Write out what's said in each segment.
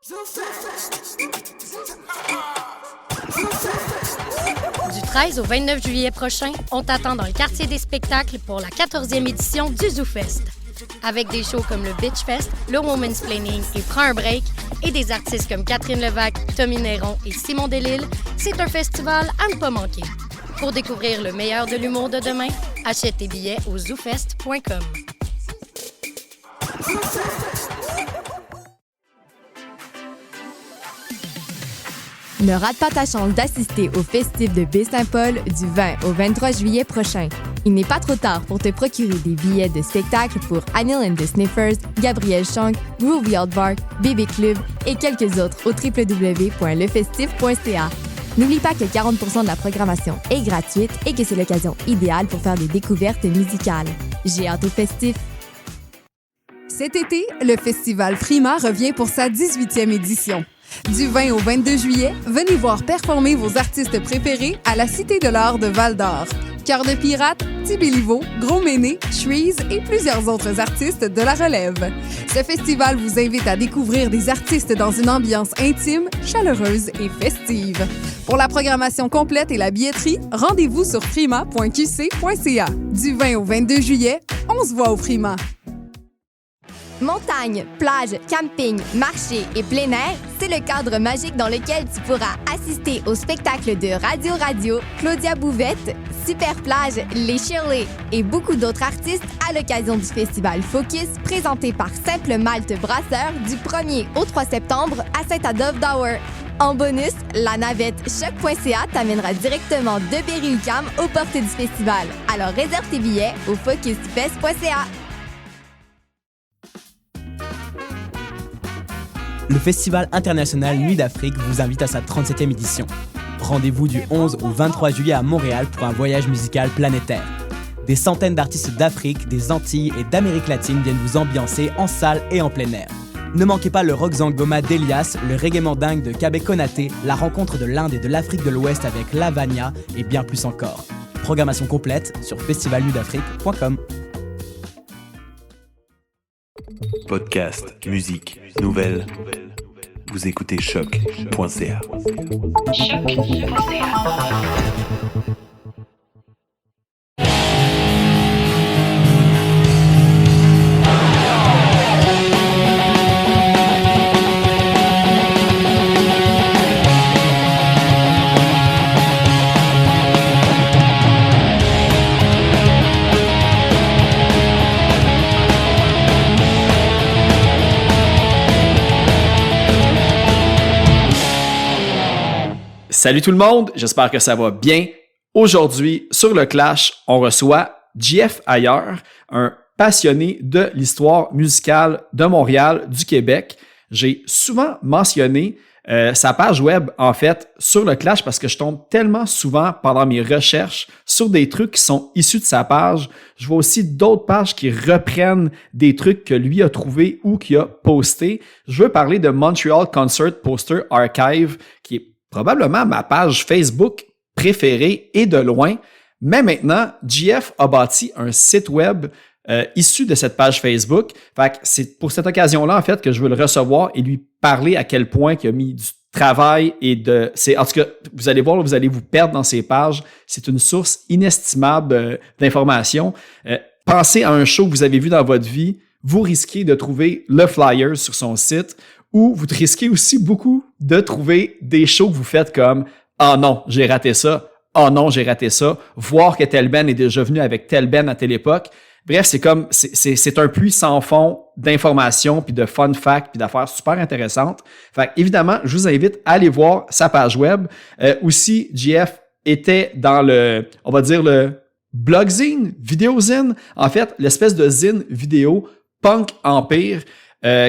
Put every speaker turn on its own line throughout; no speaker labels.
Du 13 au 29 juillet prochain, on t'attend dans le quartier des spectacles pour la 14e édition du ZooFest. Avec des shows comme le Bitch Fest, le Woman's Planning et Prends un break, et des artistes comme Catherine Levac, Tommy Néron et Simon Delille, c'est un festival à ne pas manquer. Pour découvrir le meilleur de l'humour de demain, achète tes billets au zoofest.com.
Ne rate pas ta chance d'assister au Festif de Baie-Saint-Paul du 20 au 23 juillet prochain. Il n'est pas trop tard pour te procurer des billets de spectacle pour Anil and the Sniffers, Gabriel Chang, Groovy Aardvark, Bébé Club et quelques autres au www.lefestif.ca. N'oublie pas que 40% de la programmation est gratuite et que c'est l'occasion idéale pour faire des découvertes musicales. J'ai hâte au Festif!
Cet été, le Festival Prima revient pour sa 18e édition. Du 20 au 22 juillet, venez voir performer vos artistes préférés à la Cité de l'Art de Val-d'Or. Cœur de Pirate, Tibéliveau, Gros Méné, Shreeze et plusieurs autres artistes de la relève. Ce festival vous invite à découvrir des artistes dans une ambiance intime, chaleureuse et festive. Pour la programmation complète et la billetterie, rendez-vous sur prima.qc.ca. Du 20 au 22 juillet, on se voit au Prima.
Montagne, plage, camping, marché et plein air, c'est le cadre magique dans lequel tu pourras assister au spectacle de Radio, Claudia Bouvette, Super Plage, Les Shirley et beaucoup d'autres artistes à l'occasion du festival Focus présenté par Simple Malte Brasseur du 1er au 3 septembre à Saint-Adolphe-d'Auer. En bonus, la navette choc.ca t'amènera directement de Berry-UQAM aux portes du festival. Alors réserve tes billets au focusfest.ca.
Le Festival international Nuit d'Afrique vous invite à sa 37e édition. Rendez-vous du 11 au 23 juillet à Montréal pour un voyage musical planétaire. Des centaines d'artistes d'Afrique, des Antilles et d'Amérique latine viennent vous ambiancer en salle et en plein air. Ne manquez pas le rock zangoma d'Elias, le reggae mandingue de Kabé Konaté, la rencontre de l'Inde et de l'Afrique de l'Ouest avec Lavania et bien plus encore. Programmation complète sur festivalnuitdafrique.com.
Podcast, musique, nouvelles. Vous écoutez choc.ca.
Salut tout le monde, j'espère que ça va bien. Aujourd'hui, sur le Clash, on reçoit JF Ayer, un passionné de l'histoire musicale de Montréal, du Québec. J'ai souvent mentionné sa page web, en fait, sur le Clash parce que je tombe tellement souvent pendant mes recherches sur des trucs qui sont issus de sa page. Je vois aussi d'autres pages qui reprennent des trucs que lui a trouvés ou qu'il a postés. Je veux parler de Montreal Concert Poster Archive, qui est probablement ma page Facebook préférée et de loin. Mais maintenant, JF a bâti un site web issu de cette page Facebook. Fait que c'est pour cette occasion-là, en fait, que je veux le recevoir et lui parler à quel point il a mis du travail et en tout cas, vous allez voir, vous allez vous perdre dans ses pages. C'est une source inestimable d'informations. Pensez à un show que vous avez vu dans votre vie. Vous risquez de trouver le flyer sur son site. Ou vous risquez aussi beaucoup de trouver des shows que vous faites comme « Ah non, j'ai raté ça. Ah non, j'ai raté ça. » Voir que tel band est déjà venu avec tel band à telle époque. Bref, c'est un puits sans fond d'informations, puis de fun facts, puis d'affaires super intéressantes. Fait évidemment, je vous invite à aller voir sa page web. Aussi, JF était dans on va dire le blogzine, vidéozine. En fait, l'espèce de zine vidéo Punk Empire.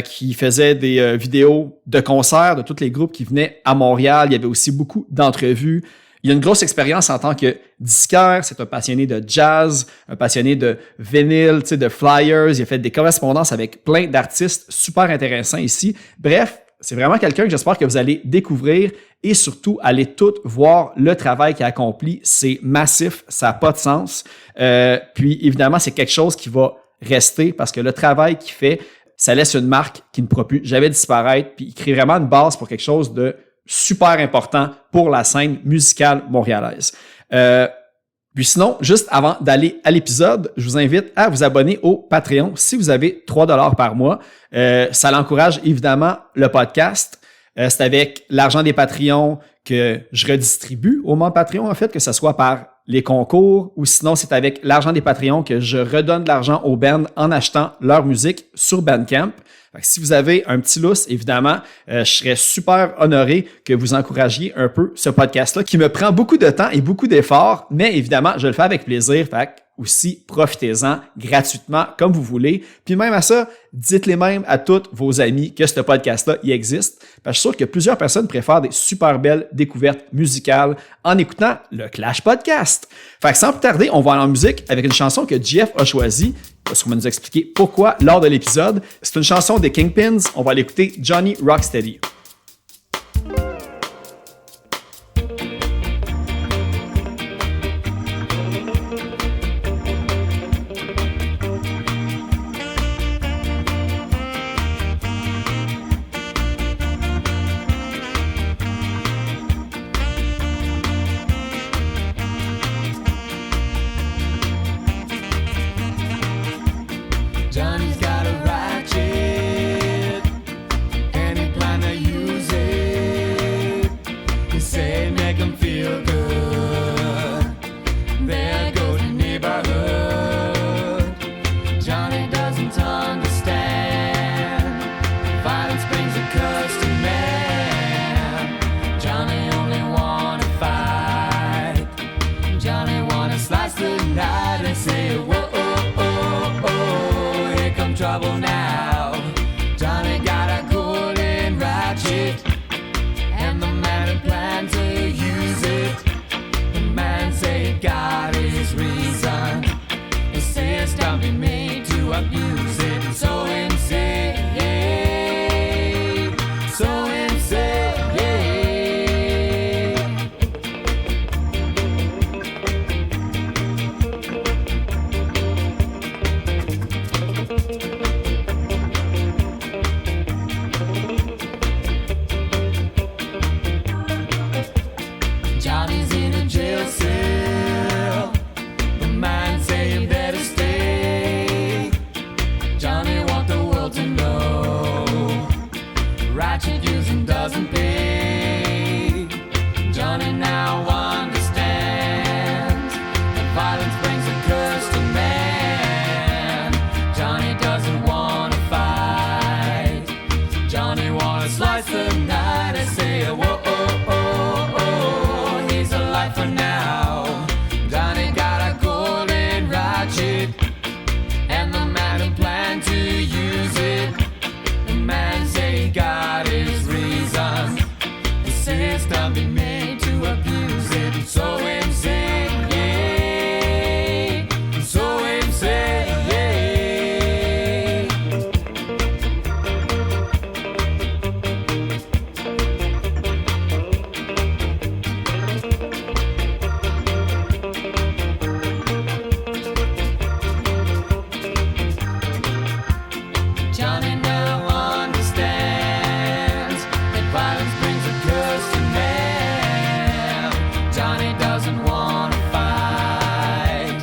Qui faisait des vidéos de concerts de tous les groupes qui venaient à Montréal. Il y avait aussi beaucoup d'entrevues. Il a une grosse expérience en tant que disquaire. C'est un passionné de jazz, un passionné de vinyle, de flyers. Il a fait des correspondances avec plein d'artistes super intéressants ici. Bref, c'est vraiment quelqu'un que j'espère que vous allez découvrir et surtout aller tout voir le travail qu'il a accompli. C'est massif, ça n'a pas de sens. Puis évidemment, c'est quelque chose qui va rester parce que le travail qu'il fait, ça laisse une marque qui ne pourra plus jamais disparaître, puis il crée vraiment une base pour quelque chose de super important pour la scène musicale montréalaise. Puis sinon, juste avant d'aller à l'épisode, je vous invite à vous abonner au Patreon si vous avez 3$ par mois. Ça l'encourage évidemment le podcast. C'est avec l'argent des Patreons que je redistribue au membre Patreon, en fait, que ce soit par les concours ou sinon c'est avec l'argent des Patreons que je redonne de l'argent aux bands en achetant leur musique sur Bandcamp. Fait que si vous avez un petit lousse, évidemment, je serais super honoré que vous encouragiez un peu ce podcast-là qui me prend beaucoup de temps et beaucoup d'efforts, mais évidemment, je le fais avec plaisir. Fait que aussi, profitez-en gratuitement comme vous voulez. Puis même à ça, dites-les même à tous vos amis que ce podcast-là, il existe. Parce que je suis sûr que plusieurs personnes préfèrent des super belles découvertes musicales en écoutant le Clash Podcast. Fait que sans plus tarder, on va aller en musique avec une chanson que Jeff a choisie. On va nous expliquer pourquoi lors de l'épisode. C'est une chanson des Kingpins. On va aller écouter Johnny Rocksteady.
Johnny's got a ratchet, and he plan to use it. He say make him feel good. There goes the neighborhood. Johnny doesn't understand. Violence brings a curse to man. Johnny only wanna fight. Johnny wanna slice the night and say whoa. Trouble now. Johnny got a golden ratchet, and the man had planned to use it. The man say he got his reason. He says don't be made to abuse it. So insane, so insane. Johnny's in a jail cell. The man say you better stay. Johnny want the world to know ratchet using doesn't pay. Johnny now understands that violence brings a curse to man. Johnny doesn't wanna fight. Johnny wanna slice the night and say whoa. For now, Johnny got a golden ratchet, and the man who planned to use it. The man say he got his reason. He says don't be made to abuse it. So insane, yeah. So insane, yeah. Johnny now understands that violence brings a curse to man. Johnny doesn't wanna fight.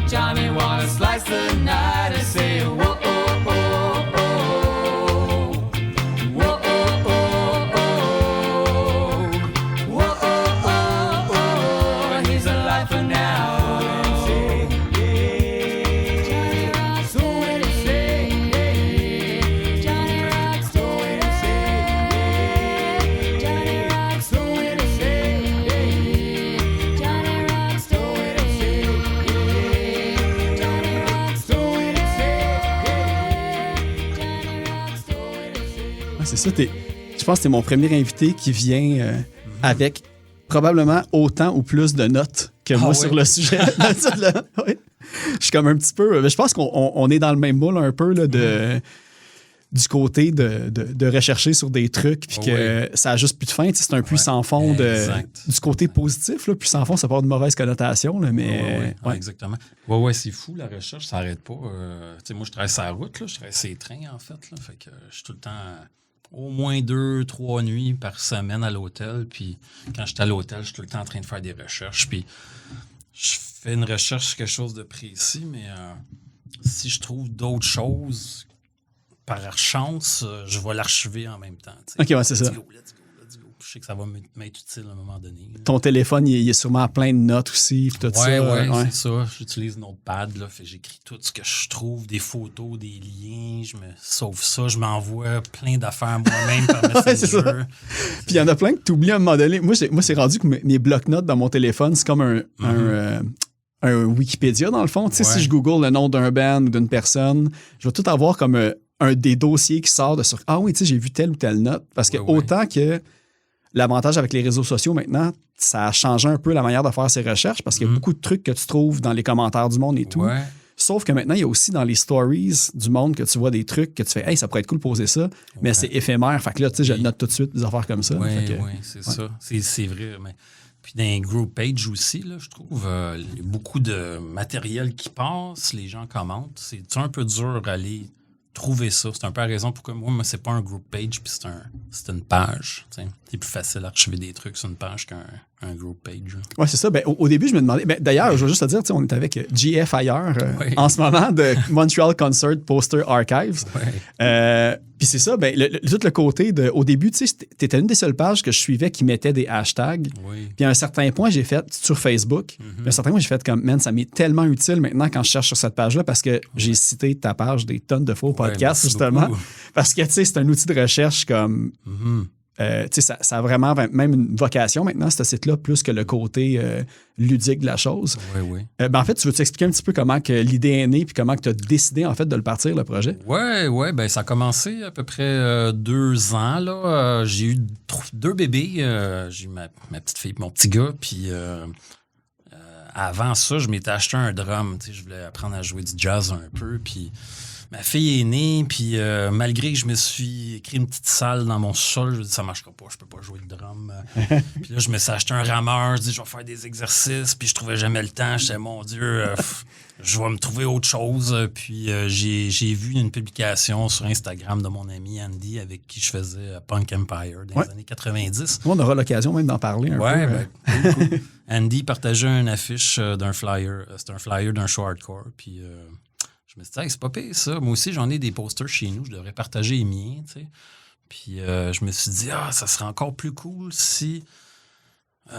Johnny wanna slice the night and say whoa, oh, oh, oh. Whoa, oh, oh, oh. Whoa, oh, oh, oh. He's alive for now.
C'est ça, je pense que c'est mon premier invité qui vient avec probablement autant ou plus de notes que moi sur le sujet. Ouais. Je suis comme un petit peu... Je pense qu'on est dans le même moule un peu là, de du côté de rechercher sur des trucs, puis que ça a juste plus de fin. C'est un puits sans fond du côté positif. Là. Puits sans fond, ça peut avoir de mauvaises connotations, là, mais...
Ouais, exactement. Ouais, c'est fou, la recherche, ça n'arrête pas. Moi, je travaille sur la route, là, je travaille sur les trains, en fait. Là, fait que je suis tout le temps... au moins 2-3 nuits par semaine à l'hôtel. Puis quand je suis à l'hôtel, je suis tout le temps en train de faire des recherches. Puis je fais une recherche sur quelque chose de précis, mais si je trouve d'autres choses, par chance, je vais l'archiver en même temps.
OK, ouais, c'est ça.
Let's go. Je sais que ça va m'être utile à un moment donné.
Ton téléphone, il est sûrement plein de notes aussi, puis tout ça.
Ouais, c'est ça. J'utilise Notepad, là, j'écris tout ce que je trouve, des photos, des liens, je me sauve ça, je m'envoie plein d'affaires moi-même par Messenger.
C'est ça. Puis il y en a plein que tu oublies à un moment donné. Moi, c'est rendu que mes blocs-notes dans mon téléphone, c'est comme un Wikipédia, dans le fond. Tu sais, si je google le nom d'un band ou d'une personne, je vais tout avoir comme un des dossiers qui sort de sur. Ah oui, tu sais, j'ai vu telle ou telle note. Parce que autant que l'avantage avec les réseaux sociaux maintenant, ça a changé un peu la manière de faire ses recherches parce qu'il y a beaucoup de trucs que tu trouves dans les commentaires du monde et tout.
Ouais.
Sauf que maintenant, il y a aussi dans les stories du monde que tu vois des trucs que tu fais « Hey, ça pourrait être cool de poser ça », mais c'est éphémère. Fait que là, tu sais, je note tout de suite des affaires comme ça.
Oui, c'est ça. C'est vrai. Mais... Puis dans les group pages aussi, là, je trouve, il y a beaucoup de matériel qui passe, les gens commentent. C'est un peu dur à aller trouver ça. C'est un peu la raison pourquoi moi, c'est pas un group page, puis c'est une page. T'sais. C'est plus facile d'archiver des trucs sur une page qu'un group page.
Oui, c'est ça. Ben, au début, je me demandais... Ben, d'ailleurs, je veux juste te dire, on est avec GF ailleurs en ce moment de Montreal Concert Poster Archives. Puis c'est ça, ben, tout le côté de... Au début, tu sais, t'étais une des seules pages que je suivais qui mettait des hashtags. Puis à un certain point, j'ai fait sur Facebook. Puis à un certain point, j'ai fait comme, man, ça m'est tellement utile maintenant quand je cherche sur cette page-là parce que j'ai cité ta page des tonnes de faux podcasts, justement. Beaucoup. Parce que, tu sais, c'est un outil de recherche comme... ça a vraiment même une vocation maintenant, ce site-là, plus que le côté ludique de la chose. En fait, tu veux t'expliquer un petit peu comment que l'idée est née puis comment tu as décidé en fait de le partir, le projet?
Oui, ben ça a commencé à peu près 2 ans. Là. J'ai eu 2 bébés. J'ai eu ma petite fille et mon petit gars. Puis avant ça, je m'étais acheté un drum. Je voulais apprendre à jouer du jazz un peu. Puis ma fille est née, puis malgré que je me suis écrit une petite salle dans mon sol, je me dis ça marchera pas, je peux pas jouer le drum. Puis là, je me suis acheté un rameur, je dis je vais faire des exercices, puis je trouvais jamais le temps. Je disais mon Dieu, je vais me trouver autre chose. Puis j'ai vu une publication sur Instagram de mon ami Andy avec qui je faisais Punk Empire dans les années 90.
On aura l'occasion même d'en parler un peu.
Cool. Andy partageait une affiche d'un flyer. C'était un flyer d'un show hardcore, puis... je me suis dit, hey, c'est pas pire ça. Moi aussi, j'en ai des posters chez nous. Je devrais partager les miens, tu sais. Puis je me suis dit, ça serait encore plus cool si,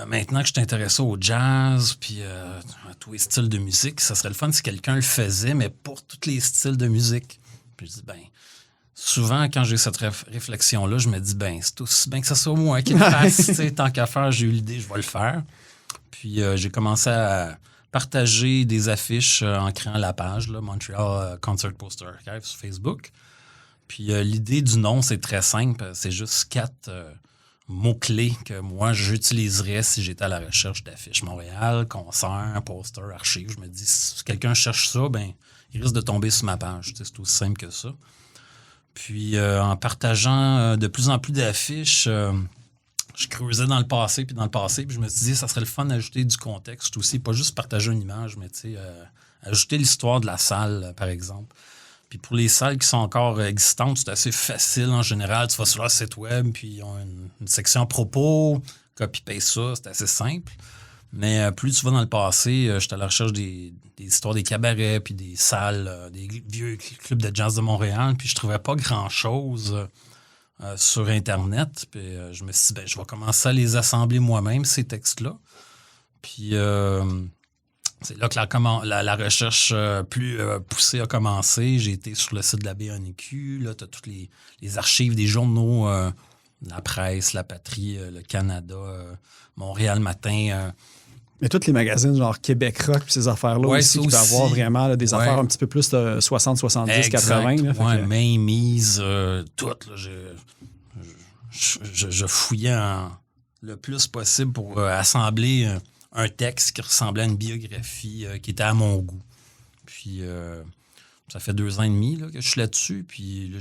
maintenant que je t'intéresse au jazz, puis à tous les styles de musique, ça serait le fun si quelqu'un le faisait, mais pour tous les styles de musique. Puis je dis, souvent, quand j'ai cette réflexion-là, je me dis, c'est aussi bien que ça soit moi qui le fasse. Tu sais, tant qu'à faire, j'ai eu l'idée, je vais le faire. Puis j'ai commencé à partager des affiches en créant la page, là, Montreal Concert Poster Archive sur Facebook. Puis l'idée du nom, c'est très simple. C'est juste 4 mots-clés que moi, j'utiliserais si j'étais à la recherche d'affiches Montréal, concert, poster, archive. Je me dis, si quelqu'un cherche ça, il risque de tomber sur ma page. C'est aussi simple que ça. Puis en partageant de plus en plus d'affiches... je creusais dans le passé, puis je me suis dit, ça serait le fun d'ajouter du contexte aussi, pas juste partager une image, mais ajouter l'histoire de la salle, par exemple. Puis pour les salles qui sont encore existantes, c'est assez facile en général. Tu vas sur leur site web, puis ils ont une section propos, copy-paste ça, c'est assez simple. Mais plus tu vas dans le passé, j'étais à la recherche des histoires des cabarets, puis des salles, des vieux clubs de jazz de Montréal, puis je trouvais pas grand-chose... sur Internet, puis je me suis dit, je vais commencer à les assembler moi-même, ces textes-là. Puis c'est là que la recherche plus poussée a commencé. J'ai été sur le site de la BNQ, là, tu as toutes les archives des journaux, la presse, La Patrie, le Canada, Montréal Matin...
Mais tous les magazines, genre Québec Rock, puis ces affaires-là aussi, qui peuvent avoir vraiment là, des affaires un petit peu plus de 60, 70, 80.
Oui, main mise, tout. Là, je fouillais le plus possible pour assembler un texte qui ressemblait à une biographie qui était à mon goût. Puis, ça fait 2 ans et demi là, que je suis là-dessus. Puis là,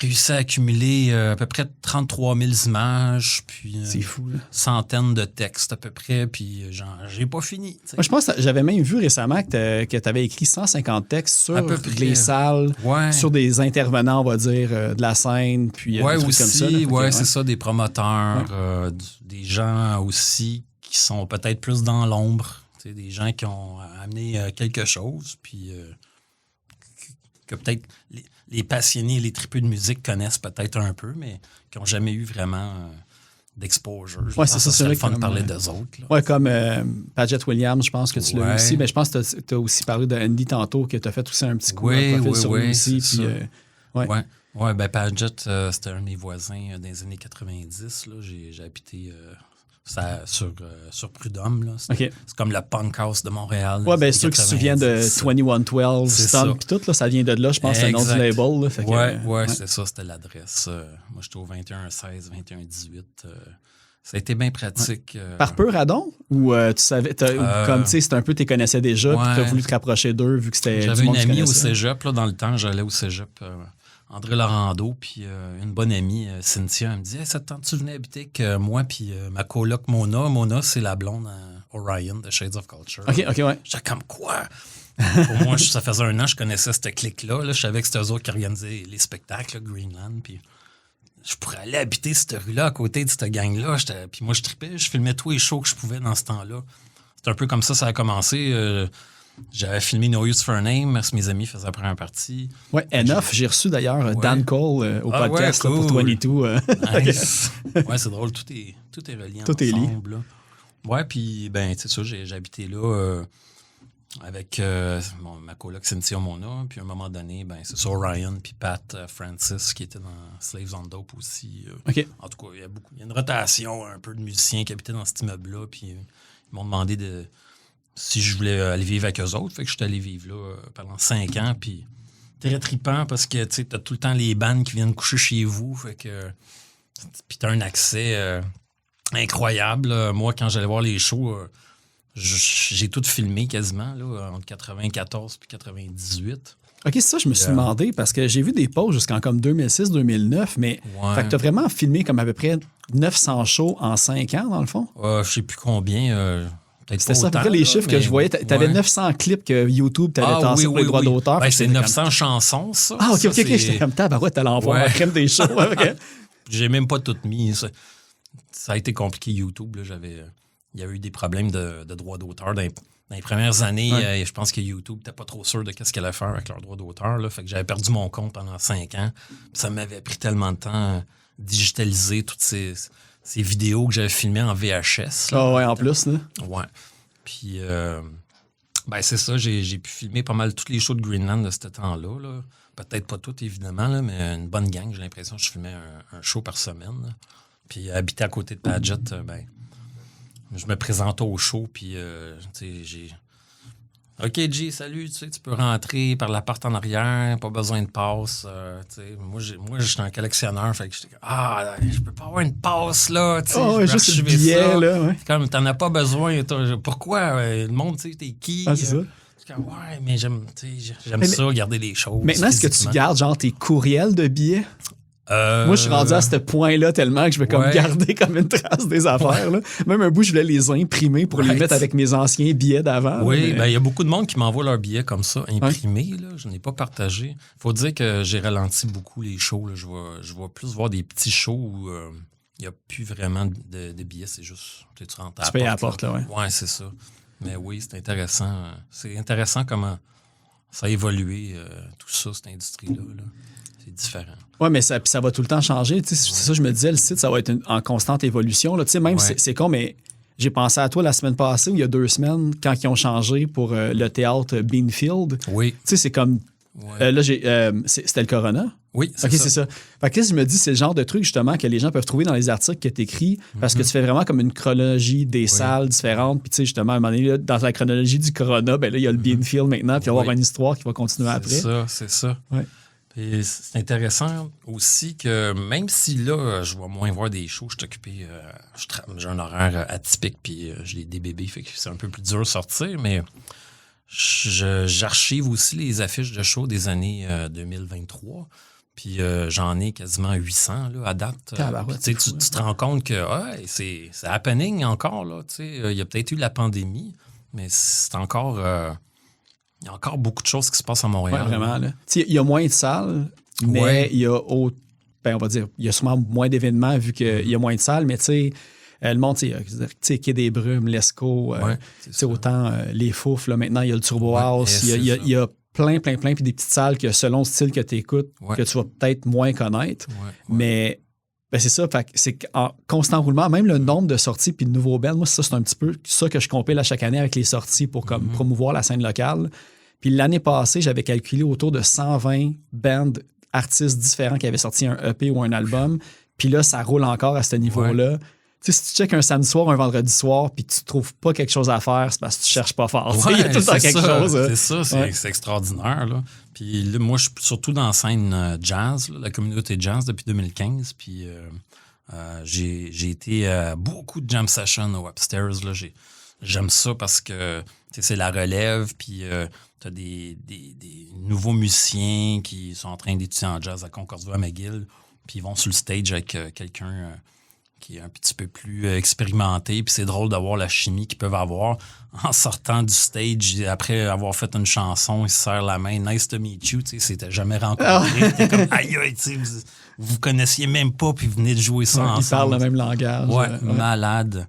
réussi à accumuler à peu près 33 000 images, puis
C'est fou, là.
centaines de textes à peu près, puis j'ai pas fini. T'sais.
Moi, je pense que j'avais même vu récemment que tu avais écrit 150 textes sur
À peu près.
les salles,
Ouais.
sur des intervenants, on va dire, de la scène, puis
Ouais,
des trucs
aussi,
comme ça. Là. Fait que,
ouais, c'est ça, des promoteurs, des gens aussi qui sont peut-être plus dans l'ombre, tu sais, des gens qui ont amené quelque chose, puis que peut-être les passionnés, les tripeux de musique connaissent peut-être un peu, mais qui n'ont jamais eu vraiment d'exposure. Je
Ouais,
pense
c'est
que
ça, c'est
le
vrai
fun de
comme,
parler d'eux autres. Là.
Ouais, comme Paget Williams, je pense que tu l'as
Ouais.
aussi. Mais je pense que tu as aussi parlé de Andy tantôt, que tu as fait aussi un petit coup
Oui,
de profil
oui,
sur
oui,
lui aussi.
c'est
Puis,
ça. Ouais, ben Paget, c'était un de mes voisins dans les années 90. Là. J'ai habité sur Prud'homme. Là.
OK.
C'est comme le punk house de Montréal.
Ouais, ben ceux qui se souviennent de 2112,
C'est ça.
Stomp, puis tout, là, ça vient de là, je pense, c'est le nom du
Exact.
label. Là, fait que,
Ouais, c'est ça, c'était l'adresse. Moi, j'étais au 2116, 2118. Ça a été bien pratique.
Par peu, Radon? Ou tu savais, comme tu sais, c'était un peu, tu les connaissais déjà, puis tu as
ouais.
voulu te rapprocher d'eux, vu que c'était.
J'avais
du
une
monde que tu
amie au
connaissais.
cégep, là, dans le temps, j'allais au cégep, André Laurando, puis une bonne amie, Cynthia, elle me dit hey, ça te tente, tu venais habiter avec moi, puis ma coloc Mona. Mona, c'est la blonde à Orion de Shades of Culture.
OK, ouais.
J'étais comme quoi? Pour moi, ça faisait un an que je connaissais cette clique-là. Là. Je savais que c'était eux autres qui organisaient les spectacles, là, Greenland, puis je pourrais aller habiter cette rue-là à côté de cette gang-là. Puis moi, je tripais, je filmais tous les shows que je pouvais dans ce temps-là. C'était un peu comme ça a commencé. J'avais filmé No Use for a Name, parce que mes amis faisaient la première partie.
Ouais, Enough, j'ai reçu d'ailleurs Dan Cole au
Ah,
podcast
ouais,
là, pour
cool.
22.
Nice. Ouais, c'est drôle, tout est relié
Tout est lié.
ensemble. Là. Ouais, puis, ben, tu sais ça, j'ai habité là avec ma coloc Cynthia Mona, puis à un moment donné, ben, c'est ça, Ryan, puis Pat Francis, qui était dans Slaves on Dope aussi.
OK.
En tout cas, il y a une rotation un peu de musiciens qui habitaient dans cet immeuble-là, puis ils m'ont demandé si je voulais aller vivre avec eux autres. Fait que je suis allé vivre là pendant 5 ans, puis très trippant parce que tu as tout le temps les bandes qui viennent coucher chez vous. Fait que puis t'as un accès incroyable. Là. Moi, quand j'allais voir les shows, j'ai tout filmé quasiment là, entre 94 et 98.
OK, c'est ça, je me suis demandé, parce que j'ai vu des posts jusqu'en comme 2006-2009, mais
Ouais.
fait que t'as vraiment filmé comme à peu près 900 shows en 5 ans, dans le fond?
Je sais plus combien. Peut-être
C'était
pas
ça, à peu
autant,
près les
là,
chiffres que
mais
je voyais. T'avais
ouais.
900 clips que YouTube t'avait tassé pour les droits d'auteur.
Ben,
Fait que
c'est
c'était
900 chansons, ça.
Ah, OK,
Ça,
OK,
c'est-
j'étais comme tabarouette, t'allais en voir
Ouais.
la crème des shows. OK.
J'ai même pas tout mis. Ça a été compliqué, YouTube. Là. Il y a eu des problèmes de droits d'auteur. Dans les premières années, je pense que YouTube n'était pas trop sûr de ce qu'elle allait faire avec leurs droits d'auteur. Là. Fait que j'avais perdu mon compte pendant 5 ans. Puis ça m'avait pris tellement de temps à digitaliser toutes ces vidéos que j'avais filmées en VHS. là.
Ah ouais, en plus, là.
Ouais. Puis, ben c'est ça, j'ai pu filmer pas mal tous les shows de Greenland de ce temps-là. Là. Peut-être pas toutes, évidemment, là, mais une bonne gang. J'ai l'impression que je filmais un show par semaine. Là. Puis, habiter à côté de Paget, ben, je me présente au show, puis, tu sais, j'ai... OK, G, salut, tu sais, tu peux rentrer par la porte en arrière, pas besoin de passe. Tu sais, moi, j'étais un collectionneur, fait que j'étais comme, je peux pas avoir une passe, là, tu sais.
Oh,
je peux
juste le
archiver
billet,
ça.
là, ouais.
C'est comme, t'en as pas besoin. Pourquoi? Le monde, tu sais, t'es qui?
Ah, c'est ça.
C'est comme, ouais, mais j'aime
Mais
ça, regarder les choses.
Maintenant, est-ce que tu
physiquement.
gardes, genre, tes courriels de billets? Moi, je suis rendu à ce point-là tellement que je vais comme
ouais.
garder comme une trace des affaires. Là. Même un bout, je voulais les imprimer pour les
Right.
mettre avec mes anciens billets d'avant.
Oui,
là,
ben il y a beaucoup de monde qui m'envoie leurs billets comme ça, imprimés. Là. Je n'ai pas partagé. Faut dire que j'ai ralenti beaucoup les shows. Là. Je vais plus voir des petits shows où il n'y a plus vraiment de billets. C'est juste, tu rentres à
Tu payes à la porte, là, ouais.
Ouais, c'est ça. Mais oui, c'est intéressant. C'est intéressant comment ça a évolué, tout ça, cette industrie-là. Là. C'est différent.
Oui, mais ça va tout le temps changer. Tu sais, c'est ça, je me disais, le site, ça va être en constante évolution. Là. Tu sais, même, c'est con, mais j'ai pensé à toi la semaine passée ou il y a 2 semaines, quand ils ont changé pour le théâtre Beanfield.
Oui.
Tu sais, c'est comme...
Ouais.
là, c'était le Corona?
Oui,
OK, c'est ça. Fait que je me dis, c'est le genre de truc, justement, que les gens peuvent trouver dans les articles que tu écris parce que tu fais vraiment comme une chronologie des salles différentes. Puis, tu sais, justement, à un moment donné, là, dans la chronologie du Corona, ben là, il y a le Beanfield maintenant, puis il va y avoir une histoire qui va continuer après.
C'est ça.
Ouais.
Et c'est intéressant aussi que même si là, je vais moins voir des shows, je suis occupé, j'ai un horaire atypique, puis j'ai des bébés, fait que c'est un peu plus dur de sortir, mais j'archive aussi les affiches de shows des années 2023. Puis j'en ai quasiment 800 là, à date.
Tabarouette,
Puis,
c'est fou,
tu te rends compte que c'est happening encore. Là, il y a peut-être eu la pandémie, mais c'est encore... il y a encore beaucoup de choses qui se passent à Montréal.
Ouais, vraiment. Là. Il y a moins de salles, mais il y a on va dire, il y a sûrement moins d'événements vu qu'il y a moins de salles, mais tu sais, le monde, tu sais, Quai des Brumes, l'Esco, autant les Fouf, là, maintenant, il y a le Turbo House, il y a plein, puis des petites salles que selon le style que tu écoutes, que tu vas peut-être moins connaître. Mais c'est ça, fait que c'est en constant roulement, même le nombre de sorties puis de nouveaux bands, moi, c'est un petit peu ça que je compile à chaque année avec les sorties pour comme promouvoir la scène locale. Puis l'année passée, j'avais calculé autour de 120 bands, artistes différents qui avaient sorti un EP ou un album. Puis là, ça roule encore à ce niveau-là. Tu sais, si tu checkes un samedi soir, un vendredi soir, puis tu trouves pas quelque chose à faire, c'est parce que tu cherches pas fort. Il y a tout le temps quelque chose.
C'est ça, c'est extraordinaire. Là. Puis là, moi, je suis surtout dans la scène jazz, là, la communauté jazz depuis 2015. Puis j'ai été à beaucoup de jam sessions au Upstairs. Là. J'aime ça parce que c'est la relève, puis tu as des nouveaux musiciens qui sont en train d'étudier en jazz à Concordia à McGill, puis ils vont sur le stage avec quelqu'un qui est un petit peu plus expérimenté, puis c'est drôle d'avoir la chimie qu'ils peuvent avoir en sortant du stage, après avoir fait une chanson, ils se serrent la main, « Nice to meet you », tu sais, c'était jamais rencontré, t'es comme « aïe, aïe », tu sais, vous connaissiez même pas, puis vous venez de jouer ça ensemble.
Ils parlent le même langage.
Malade.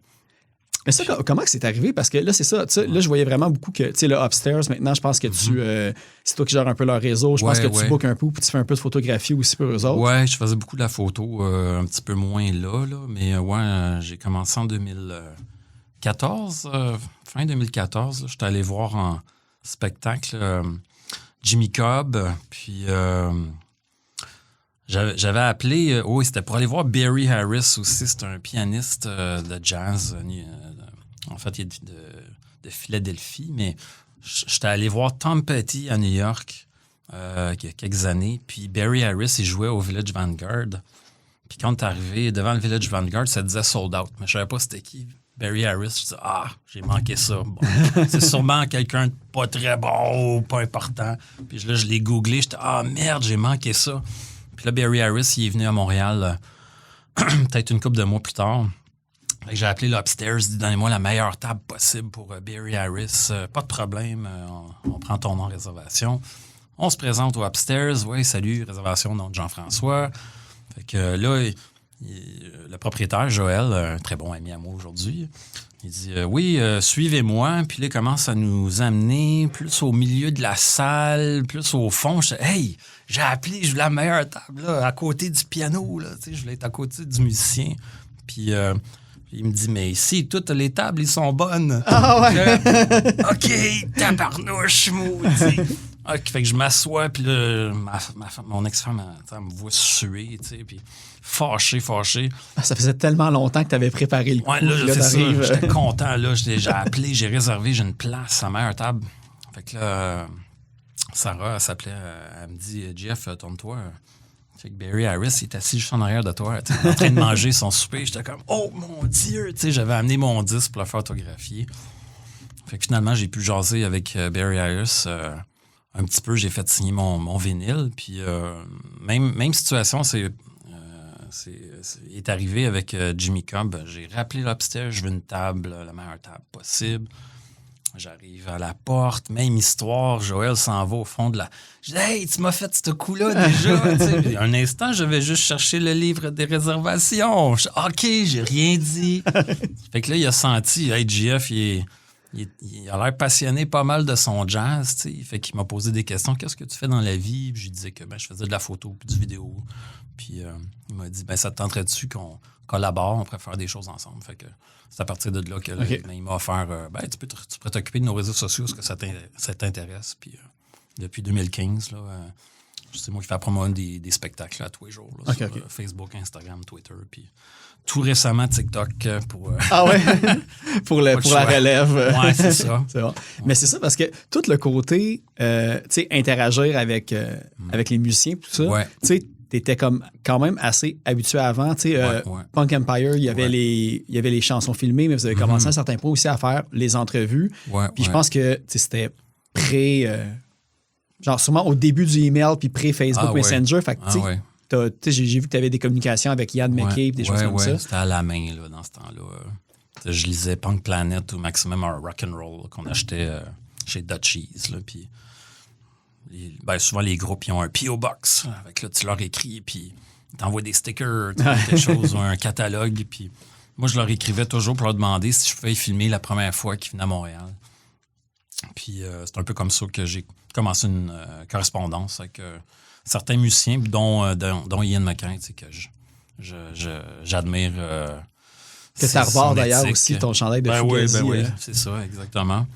Mais ça, comment que c'est arrivé? Parce que là, c'est ça. Là, je voyais vraiment beaucoup que, tu sais, le Upstairs, maintenant, je pense que c'est toi qui gères un peu leur réseau. Je pense que tu bookes un peu, puis tu fais un peu de photographie aussi pour eux autres.
Ouais, je faisais beaucoup de la photo, un petit peu moins là. Mais j'ai commencé en 2014, fin 2014. J'étais allé voir en spectacle Jimmy Cobb, puis... J'avais appelé, c'était pour aller voir Barry Harris aussi, c'est un pianiste de jazz, en fait, il est de Philadelphie, mais j'étais allé voir Tom Petty à New York il y a quelques années, puis Barry Harris, il jouait au Village Vanguard, puis quand t'es arrivé devant le Village Vanguard, ça disait sold out, mais je savais pas c'était qui. Barry Harris, je dis j'ai manqué ça. Bon, c'est sûrement quelqu'un de pas très bon, pas important. Puis là, je l'ai googlé, j'étais merde, j'ai manqué ça. Puis là, Barry Harris, il est venu à Montréal peut-être une couple de mois plus tard. J'ai appelé l'Upstairs, dit donnez-moi la meilleure table possible pour Barry Harris. Pas de problème, on prend ton nom en réservation. On se présente au Upstairs. Oui, salut, réservation, nom de Jean-François. Fait que là, le propriétaire, Joël, un très bon ami à moi aujourd'hui, il dit suivez-moi. Puis là, il commence à nous amener plus au milieu de la salle, plus au fond. Je dis hey, j'ai appelé, je voulais la meilleure table là, à côté du piano. Là, je voulais être à côté du musicien. Puis il me dit mais ici, toutes les tables, ils sont bonnes.
Ah ouais!
OK, tabarnouche, maudit. Fait que je m'assois, puis là, mon ex-femme, elle me voit suer, tu sais, puis fâché.
Ça faisait tellement longtemps que tu avais préparé le coup.
Ouais, là c'est ça. J'étais content, là. J'ai appelé, j'ai réservé, j'ai une place à meilleure table. Fait que là, Sarah, elle s'appelait, elle me dit, Jeff, tourne-toi. Fait que Barry Harris, il est assis juste en arrière de toi, en train de manger son souper. J'étais comme, oh mon Dieu! Tu sais, j'avais amené mon disque pour le faire photographier. Fait que finalement, j'ai pu jaser avec Barry Harris. Un petit peu, j'ai fait signer mon vinyle. Puis même situation, est arrivé avec Jimmy Cobb. J'ai rappelé l'Upstairs, je veux une table, la meilleure table possible. J'arrive à la porte, même histoire, Joël s'en va au fond de la... Je dis « Hey, tu m'as fait ce coup-là déjà! » Un instant, je vais juste chercher le livre des réservations. OK, j'ai rien dit. Fait que là, il a senti, hey, JF, il a l'air passionné pas mal de son jazz, tu sais. Fait qu'il m'a posé des questions. Qu'est-ce que tu fais dans la vie? Puis je lui disais que je faisais de la photo puis du vidéo. Puis il m'a dit, ça te tenterait-tu qu'on collabore? On pourrait faire des choses ensemble. Fait que c'est à partir de là que il m'a offert, tu pourrais t'occuper de nos réseaux sociaux, est-ce que ça t'intéresse? Puis depuis 2015, là, c'est moi qui fais la promo des spectacles là, tous les jours. Là, sur Facebook, Instagram, Twitter. Puis tout récemment, TikTok pour...
Ah ouais? pour la relève.
Ouais, c'est ça.
C'est bon. Mais c'est ça, parce que tout le côté, tu sais, interagir avec les musiciens, tout ça, tu sais, t'étais comme quand même assez habitué avant. Tu sais, Punk Empire, il y avait les chansons filmées, mais vous avez commencé à un certain point aussi à faire les entrevues. Puis je pense que c'était genre sûrement au début du email puis pré-Facebook Messenger. Fait que, j'ai vu que tu avais des communications avec Ian McCabe, des choses comme ça.
C'était à la main là, dans ce temps-là. Je lisais Punk Planet ou Maximum Rock'n'Roll qu'on achetait chez Dutchies. Puis souvent, les groupes, ils ont un P.O. Box. Avec, là, tu leur écris, puis ils t'envoient des stickers, quelque chose, ou un catalogue. Puis moi, je leur écrivais toujours pour leur demander si je pouvais filmer la première fois qu'ils venaient à Montréal. Puis c'est un peu comme ça que j'ai commencé une correspondance avec certains musiciens, dont Ian McCabe, que j'admire.
Que tu arbores d'ailleurs aussi ton chandail de Fugazi.
Oui, c'est ça, exactement.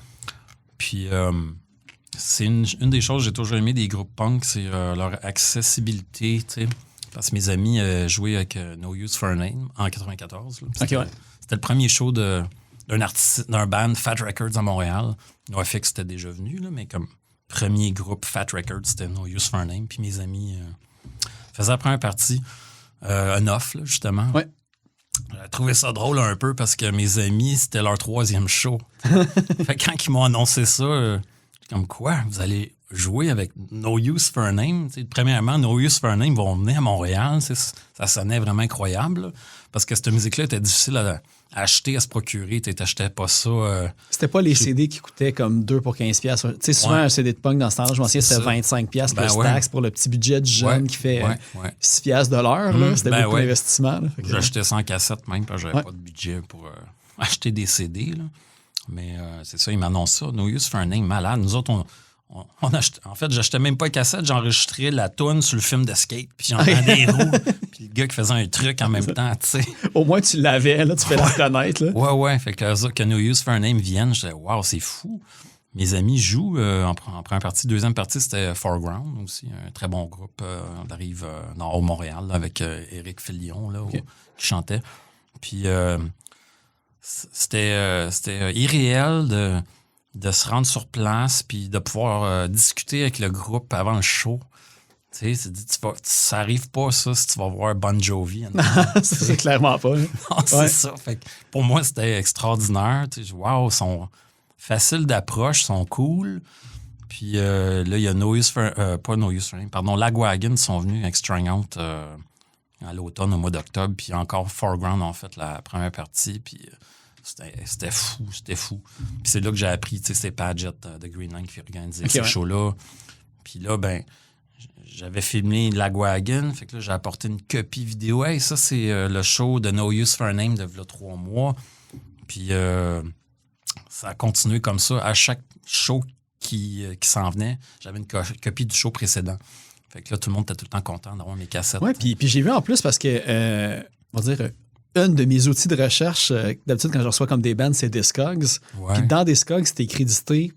Puis c'est une des choses que j'ai toujours aimé des groupes punk, c'est leur accessibilité, tu sais. Parce que mes amis jouaient avec No Use for a Name en 94. C'était le premier show d'un band Fat Records à Montréal. NoFX était déjà venu, là, mais comme premier groupe Fat Records, c'était No Use for a Name. Puis mes amis faisaient la première partie, un off, là, justement.
Ouais.
J'ai trouvé ça drôle un peu parce que mes amis, c'était leur 3e show. Fait que quand ils m'ont annoncé ça, comme quoi, vous allez jouer avec No Use for a Name? T'sais, premièrement, No Use for a Name vont venir à Montréal. Ça sonnait vraiment incroyable. Là, parce que cette musique-là était difficile à acheter, à se procurer. Tu n'achetais pas ça.
C'était pas les CD qui coûtaient comme 2 pour 15$. Tu sais, souvent, un CD de punk dans ce temps-là, je m'en souviens, c'était 25$ plus taxe pour le petit budget du jeune qui fait 6$ de l'heure. Là. C'était beaucoup d'investissement.
J'achetais ça en cassette même parce que j'avais pas de budget pour acheter des CD. Là. Mais c'est ça, ils m'annoncent ça. No Use for a Name, malade. Nous autres, on achetait, en fait, j'achetais même pas de cassette, j'enregistrais la toune sur le film de skate, puis j'entendais des roues, puis le gars qui faisait un truc en même temps, tu sais.
Au moins, tu l'avais, là, tu fais la reconnaître, là.
Ouais. Fait que No Use for a Name viennent, je disais, wow, c'est fou. Mes amis jouent en première partie. Deuxième partie, c'était Foreground aussi, un très bon groupe. On arrive nord au Montréal, là, avec Éric Fillion, là, qui chantait. Puis c'était irréel de se rendre sur place puis de pouvoir discuter avec le groupe avant le show. Tu sais, ça arrive pas, ça, si tu vas voir Bon Jovi.
C'est clairement pas. Hein?
Non, c'est ça. Fait que pour moi, c'était extraordinaire. Tu sais, wow, ils sont faciles d'approche, ils sont cool. Puis là, il y a Lagwagon sont venus avec Strung Out à l'automne, au mois d'octobre. Puis encore Foreground ont fait la première partie. Puis c'était fou. Puis c'est là que j'ai appris, tu sais, c'était Padgett de Green Line qui organisait ce show-là. Puis là, ben, j'avais filmé Lagwagon, fait que là, j'ai apporté une copie vidéo. Hey, ça, c'est le show de No Use for a Name de là 3 mois. Puis ça a continué comme ça. À chaque show qui s'en venait, j'avais une copie du show précédent. Fait que là, tout le monde était tout le temps content d'avoir mes cassettes.
Oui, puis j'ai vu en plus parce que, on va dire, un de mes outils de recherche, d'habitude, quand je reçois comme des bands, c'est Discogs. Puis dans Discogs, c'était crédité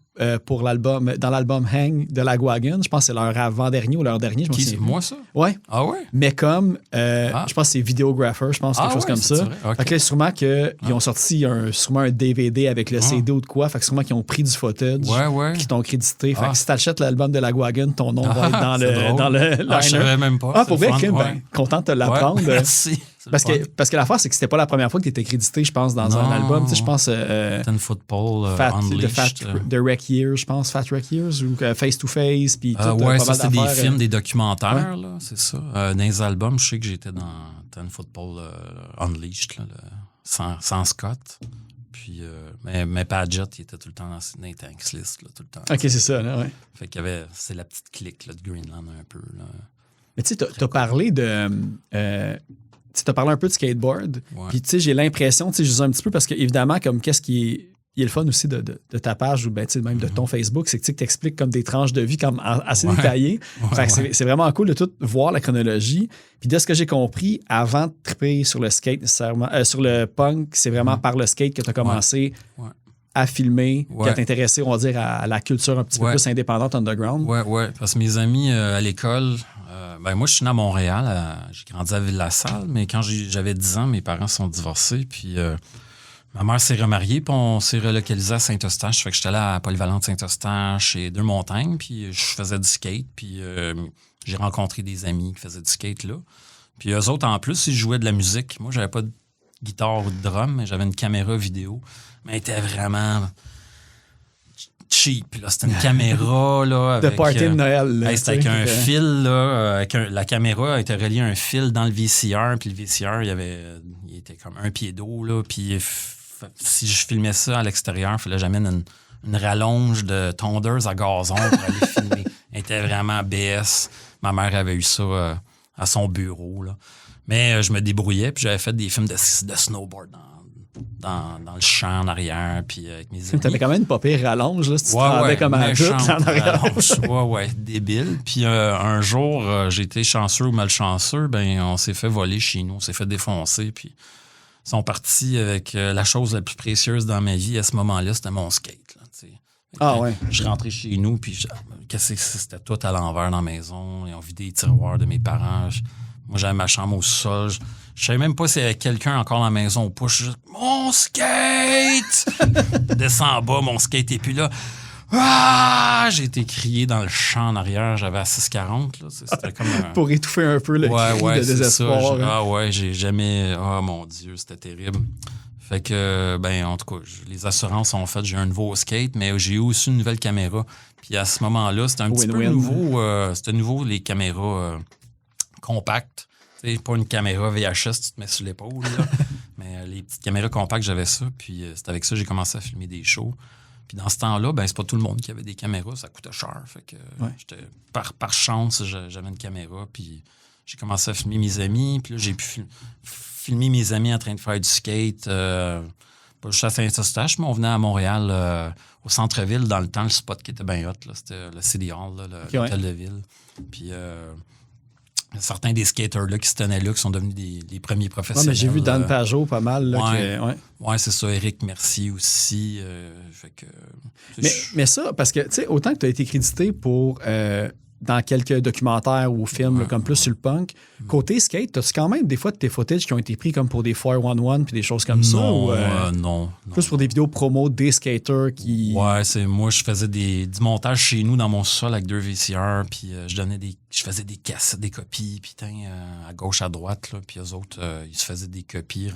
pour l'album, dans l'album Hang de Lagwagon. Je pense que c'est leur avant-dernier ou leur dernier.
C'est moi, ça?
Oui.
Ah ouais?
Mais comme, je pense que c'est Videographer, je pense, quelque chose comme ça. Okay. Fait que là, sûrement qu'ils ont sorti sûrement un DVD avec le CD ou de quoi. Fait que sûrement qu'ils ont pris du footage qui t'ont crédité. Fait que si t'achètes l'album de Lagwagon, ton nom va être dans le liner.
Je savais même pas.
Ah, pour vrai, content de te l'apprendre.
Merci.
Parce que l'affaire, c'est que c'était pas la première fois que tu étais crédité, je pense, dans un album. Tu sais, je pense.
Ten Football, Unleashed.
The Wreck Years, je pense. Fat Wreck Years ou Face to Face. Puis tout.
Ouais, ça, c'était des films, des documentaires, là, c'est ça. Dans les albums, je sais que j'étais dans Ten Football Unleashed, là, sans Scott. Puis, mais Padgett, il était tout le temps dans les Thanks List, là, tout le temps.
OK, c'est ça, là, ouais.
Fait qu'il y avait, c'est la petite clique là, de Greenland un peu, là.
Mais tu sais, t'as parlé de. Tu as parlé un peu de skateboard. Puis, tu sais, j'ai l'impression, tu sais, je dis un petit peu parce que, évidemment, comme qu'est-ce qui est le fun aussi de ta page ou ben, même de ton Facebook, c'est que tu expliques comme des tranches de vie comme assez détaillées. C'est vraiment cool de tout voir la chronologie. Puis, de ce que j'ai compris, avant de triper sur le skate, nécessairement, sur le punk, c'est vraiment par le skate que tu as commencé à filmer, puis à t'intéresser, on va dire, à la culture un petit peu plus indépendante underground.
Oui. Parce que mes amis à l'école. Moi, je suis né à Montréal. J'ai grandi à Ville-la-Salle, mais quand j'avais 10 ans, mes parents sont divorcés. Puis ma mère s'est remariée, puis on s'est relocalisé à Saint-Eustache. Fait que j'étais là à Polyvalente Saint-Eustache et Deux-Montagnes, puis je faisais du skate. Puis j'ai rencontré des amis qui faisaient du skate là. Puis eux autres, en plus, ils jouaient de la musique. Moi, j'avais pas de guitare ou de drum, mais j'avais une caméra vidéo. Mais elle était vraiment cheap. Là. C'était une caméra là,
De
avec...
party de Noël. Là,
Hey, c'était avec
tu sais,
un fil, là, la caméra était reliée à un fil dans le VCR, puis le VCR, il était comme un pied d'eau, là, puis si je filmais ça à l'extérieur, il fallait que j'amène une rallonge de tondeuse à gazon pour aller filmer. Elle était vraiment BS. Ma mère avait eu ça à son bureau, là. Mais je me débrouillais, puis j'avais fait des films de snowboard dans le champ en arrière, puis avec mes amis.
T'avais quand même une pas pire rallonge, là, si tu te rendais comme un but en arrière.
Ouais, débile. Puis un jour, j'ai été chanceux ou malchanceux, ben on s'est fait voler chez nous, on s'est fait défoncer, puis ils sont partis avec la chose la plus précieuse dans ma vie à ce moment-là, c'était mon skate. Là,
ouais.
Je rentrais chez nous, puis c'était tout à l'envers dans la maison. Ils ont vidé les tiroirs de mes parents. Moi, j'avais ma chambre au sol. Je savais même pas s'il y avait quelqu'un encore dans la maison ou pas. Je suis juste, mon skate! Je descends en bas, mon skate est plus là. Ah! J'ai été crié dans le champ en arrière. J'avais à 6,40. Là. C'était comme
pour étouffer un peu le cri de désespoir.
Ça. J'ai jamais... Oh mon Dieu, c'était terrible. Fait que, en tout cas, les assurances ont fait, j'ai un nouveau skate, mais j'ai eu aussi une nouvelle caméra. Puis à ce moment-là, c'était un petit peu nouveau. C'était nouveau, les caméras compactes. T'sais, pas une caméra VHS, tu te mets sur l'épaule. Là. Mais les petites caméras compactes, j'avais ça. Puis c'est avec ça que j'ai commencé à filmer des shows. Puis dans ce temps-là, c'est pas tout le monde qui avait des caméras. Ça coûtait cher. Fait que j'étais, par chance, j'avais une caméra. Puis j'ai commencé à filmer mes amis. Puis là, j'ai pu filmer mes amis en train de faire du skate. Pas juste à Saint-Eustache, mais on venait à Montréal, au centre-ville, dans le temps, le spot qui était bien hot. Là, c'était le City Hall, là, l'hôtel de ville. Puis certains des skaters là, qui se tenaient là, qui sont devenus des premiers professionnels.
Mais j'ai vu Dan Pajot pas mal. Là,
ouais, c'est ça. Éric Mercier aussi. Fait que,
mais ça, parce que, tu sais, autant que tu as été crédité pour... dans quelques documentaires ou films, là, comme plus sur le punk. Côté skate, t'as-tu quand même des fois de tes footage qui ont été pris comme pour des 411 puis des choses comme ça? Ou,
non.
Plus pour des vidéos promo des skaters qui...
Ouais, moi, je faisais du montage chez nous dans mon sol avec 2 VCR, puis je faisais des cassettes, des copies, puis à gauche, à droite, là, puis eux autres, ils se faisaient des copies.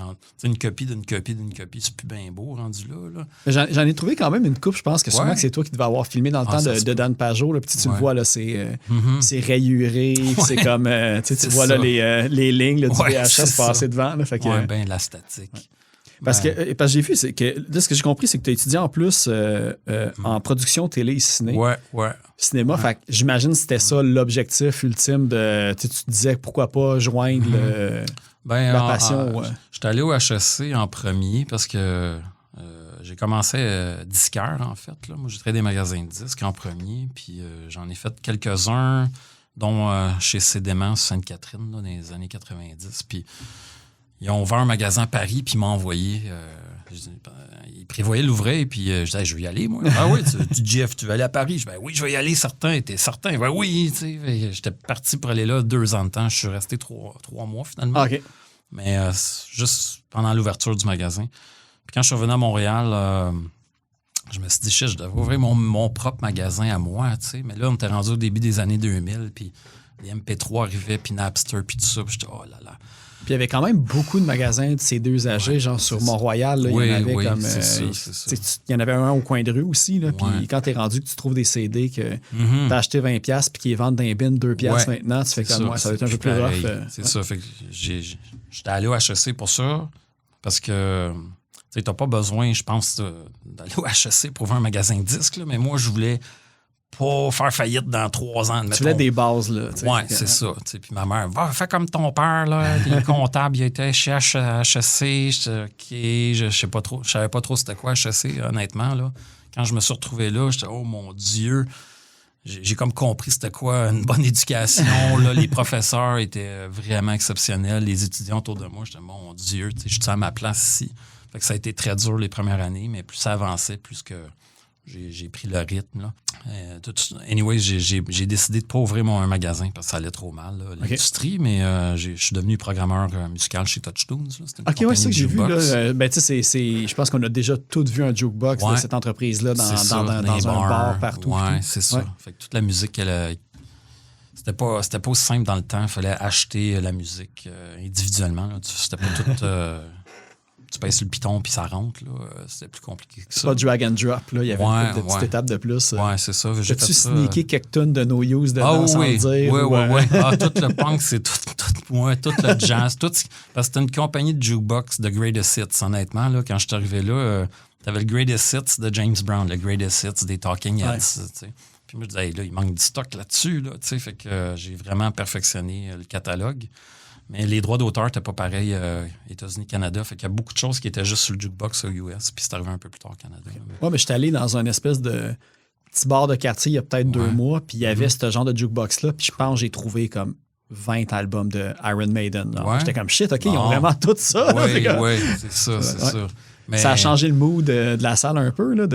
Une copie d'une copie d'une copie, c'est plus bien beau rendu là.
J'en ai trouvé quand même une coupe, je pense que sûrement que c'est toi qui devais avoir filmé dans le temps de Dan Pajot. Là, puis tu le vois, là, c'est rayuré, c'est comme, tu vois là, les lignes là, du VHS passer devant. Là, fait que,
la statique.
Parce que j'ai vu, c'est que là, ce que j'ai compris, c'est que tu as étudié en plus en production télé et ciné. Cinéma. Fait que j'imagine que c'était ça l'objectif ultime de. Tu te disais pourquoi pas joindre la passion.
J'étais allé au HEC en premier parce que j'ai commencé disquaire, en fait. Là. Moi, j'ai créé des magasins de disques en premier, puis j'en ai fait quelques-uns, dont chez Cédément, Sainte-Catherine, là, dans les années 90. Puis ils ont ouvert un magasin à Paris, puis ils m'ont envoyé. Ils prévoyaient l'ouvrir, puis je disais, je vais y aller, moi. Ah oui, Jeff, tu veux aller à Paris? Je dis, oui, je vais y aller, certain. T'es certain? Ben oui, tu sais. J'étais parti pour aller là 2 ans de temps. Je suis resté 3 mois, finalement.
OK.
Mais juste pendant l'ouverture du magasin. Puis quand je suis revenu à Montréal, je me suis dit, je devrais ouvrir mon propre magasin à moi, tu sais. Mais là, on était rendu au début des années 2000, puis les MP3 arrivaient, puis Napster, puis tout ça. Puis j'étais, oh là là.
Puis il y avait quand même beaucoup de magasins de ces 2 âgés, genre sur Mont-Royal. Là, il y en avait comme.
C'est ça.
Il y en avait un au coin de rue aussi. Là, puis quand t'es rendu que tu trouves des CD que t'as acheté $20 puis qu'ils vendent dans les bins 2$ maintenant, tu fais comme moi, ça va être un peu plus rough.
C'est ça. Fait que j'étais allé au HEC pour ça, parce que. Tu n'as pas besoin, je pense, d'aller au HEC pour ouvrir un magasin de disques, là, mais moi, je voulais pas faire faillite dans 3 ans.
Tu voulais des bases, là.
Oui, c'est ça. Puis ma mère, va, fais comme ton père, là. Il est comptable, il était chez HEC. Je sais pas trop. Je savais pas trop c'était quoi HEC, honnêtement, là. Quand je me suis retrouvé là, j'étais, oh mon Dieu. J'ai comme compris c'était quoi une bonne éducation. Là, les professeurs étaient vraiment exceptionnels. Les étudiants autour de moi, j'étais, mon Dieu, je suis à ma place ici. Fait que ça a été très dur les premières années, mais plus ça avançait, plus que j'ai pris le rythme. Là. Anyway, j'ai décidé de ne pas ouvrir un magasin parce que ça allait trop mal, là, l'industrie, mais je suis devenu programmeur musical chez Touchtunes.
OK, oui, c'est ça que j'ai vu. Là, je pense qu'on a déjà tous vu un jukebox de cette entreprise-là dans un bar partout.
Oui, c'est ça. Fait que toute la musique, c'était pas aussi simple dans le temps. Il fallait acheter la musique individuellement. Là. C'était pas tout... tu pèses sur le piton puis ça rentre. Là. C'était plus compliqué que ça.
C'est pas drag and drop. Là. Il y avait une couple de petites étapes de plus.
Ouais, c'est ça. J'ai
As-tu
fait ça.
sneaké quelques tonnes de No Use dedans sans le dire?
Oui. Ah, tout le punk, c'est tout le jazz. Parce que c'était une compagnie de jukebox de Greatest Hits, honnêtement. Là, quand je suis arrivé là, t'avais le Greatest Hits de James Brown, le Greatest Hits des Talking Heads. Ouais. Puis moi, je disais, hey, là, il manque du stock là-dessus. Là, fait que j'ai vraiment perfectionné le catalogue. Mais les droits d'auteur n'étaient pas pareils États-Unis, Canada. Fait qu'il y a beaucoup de choses qui étaient juste sur le jukebox aux US. Puis c'est arrivé un peu plus tard au Canada.
Oui, mais j'étais allé dans un espèce de petit bar de quartier il y a peut-être 2 mois. Puis il y avait ce genre de jukebox-là. Puis je pense que j'ai trouvé comme 20 albums de Iron Maiden. J'étais comme shit, OK, ils ont vraiment tout ça.
Oui, c'est ça, c'est ça. Mais...
Ça a changé le mood de la salle un peu. Là,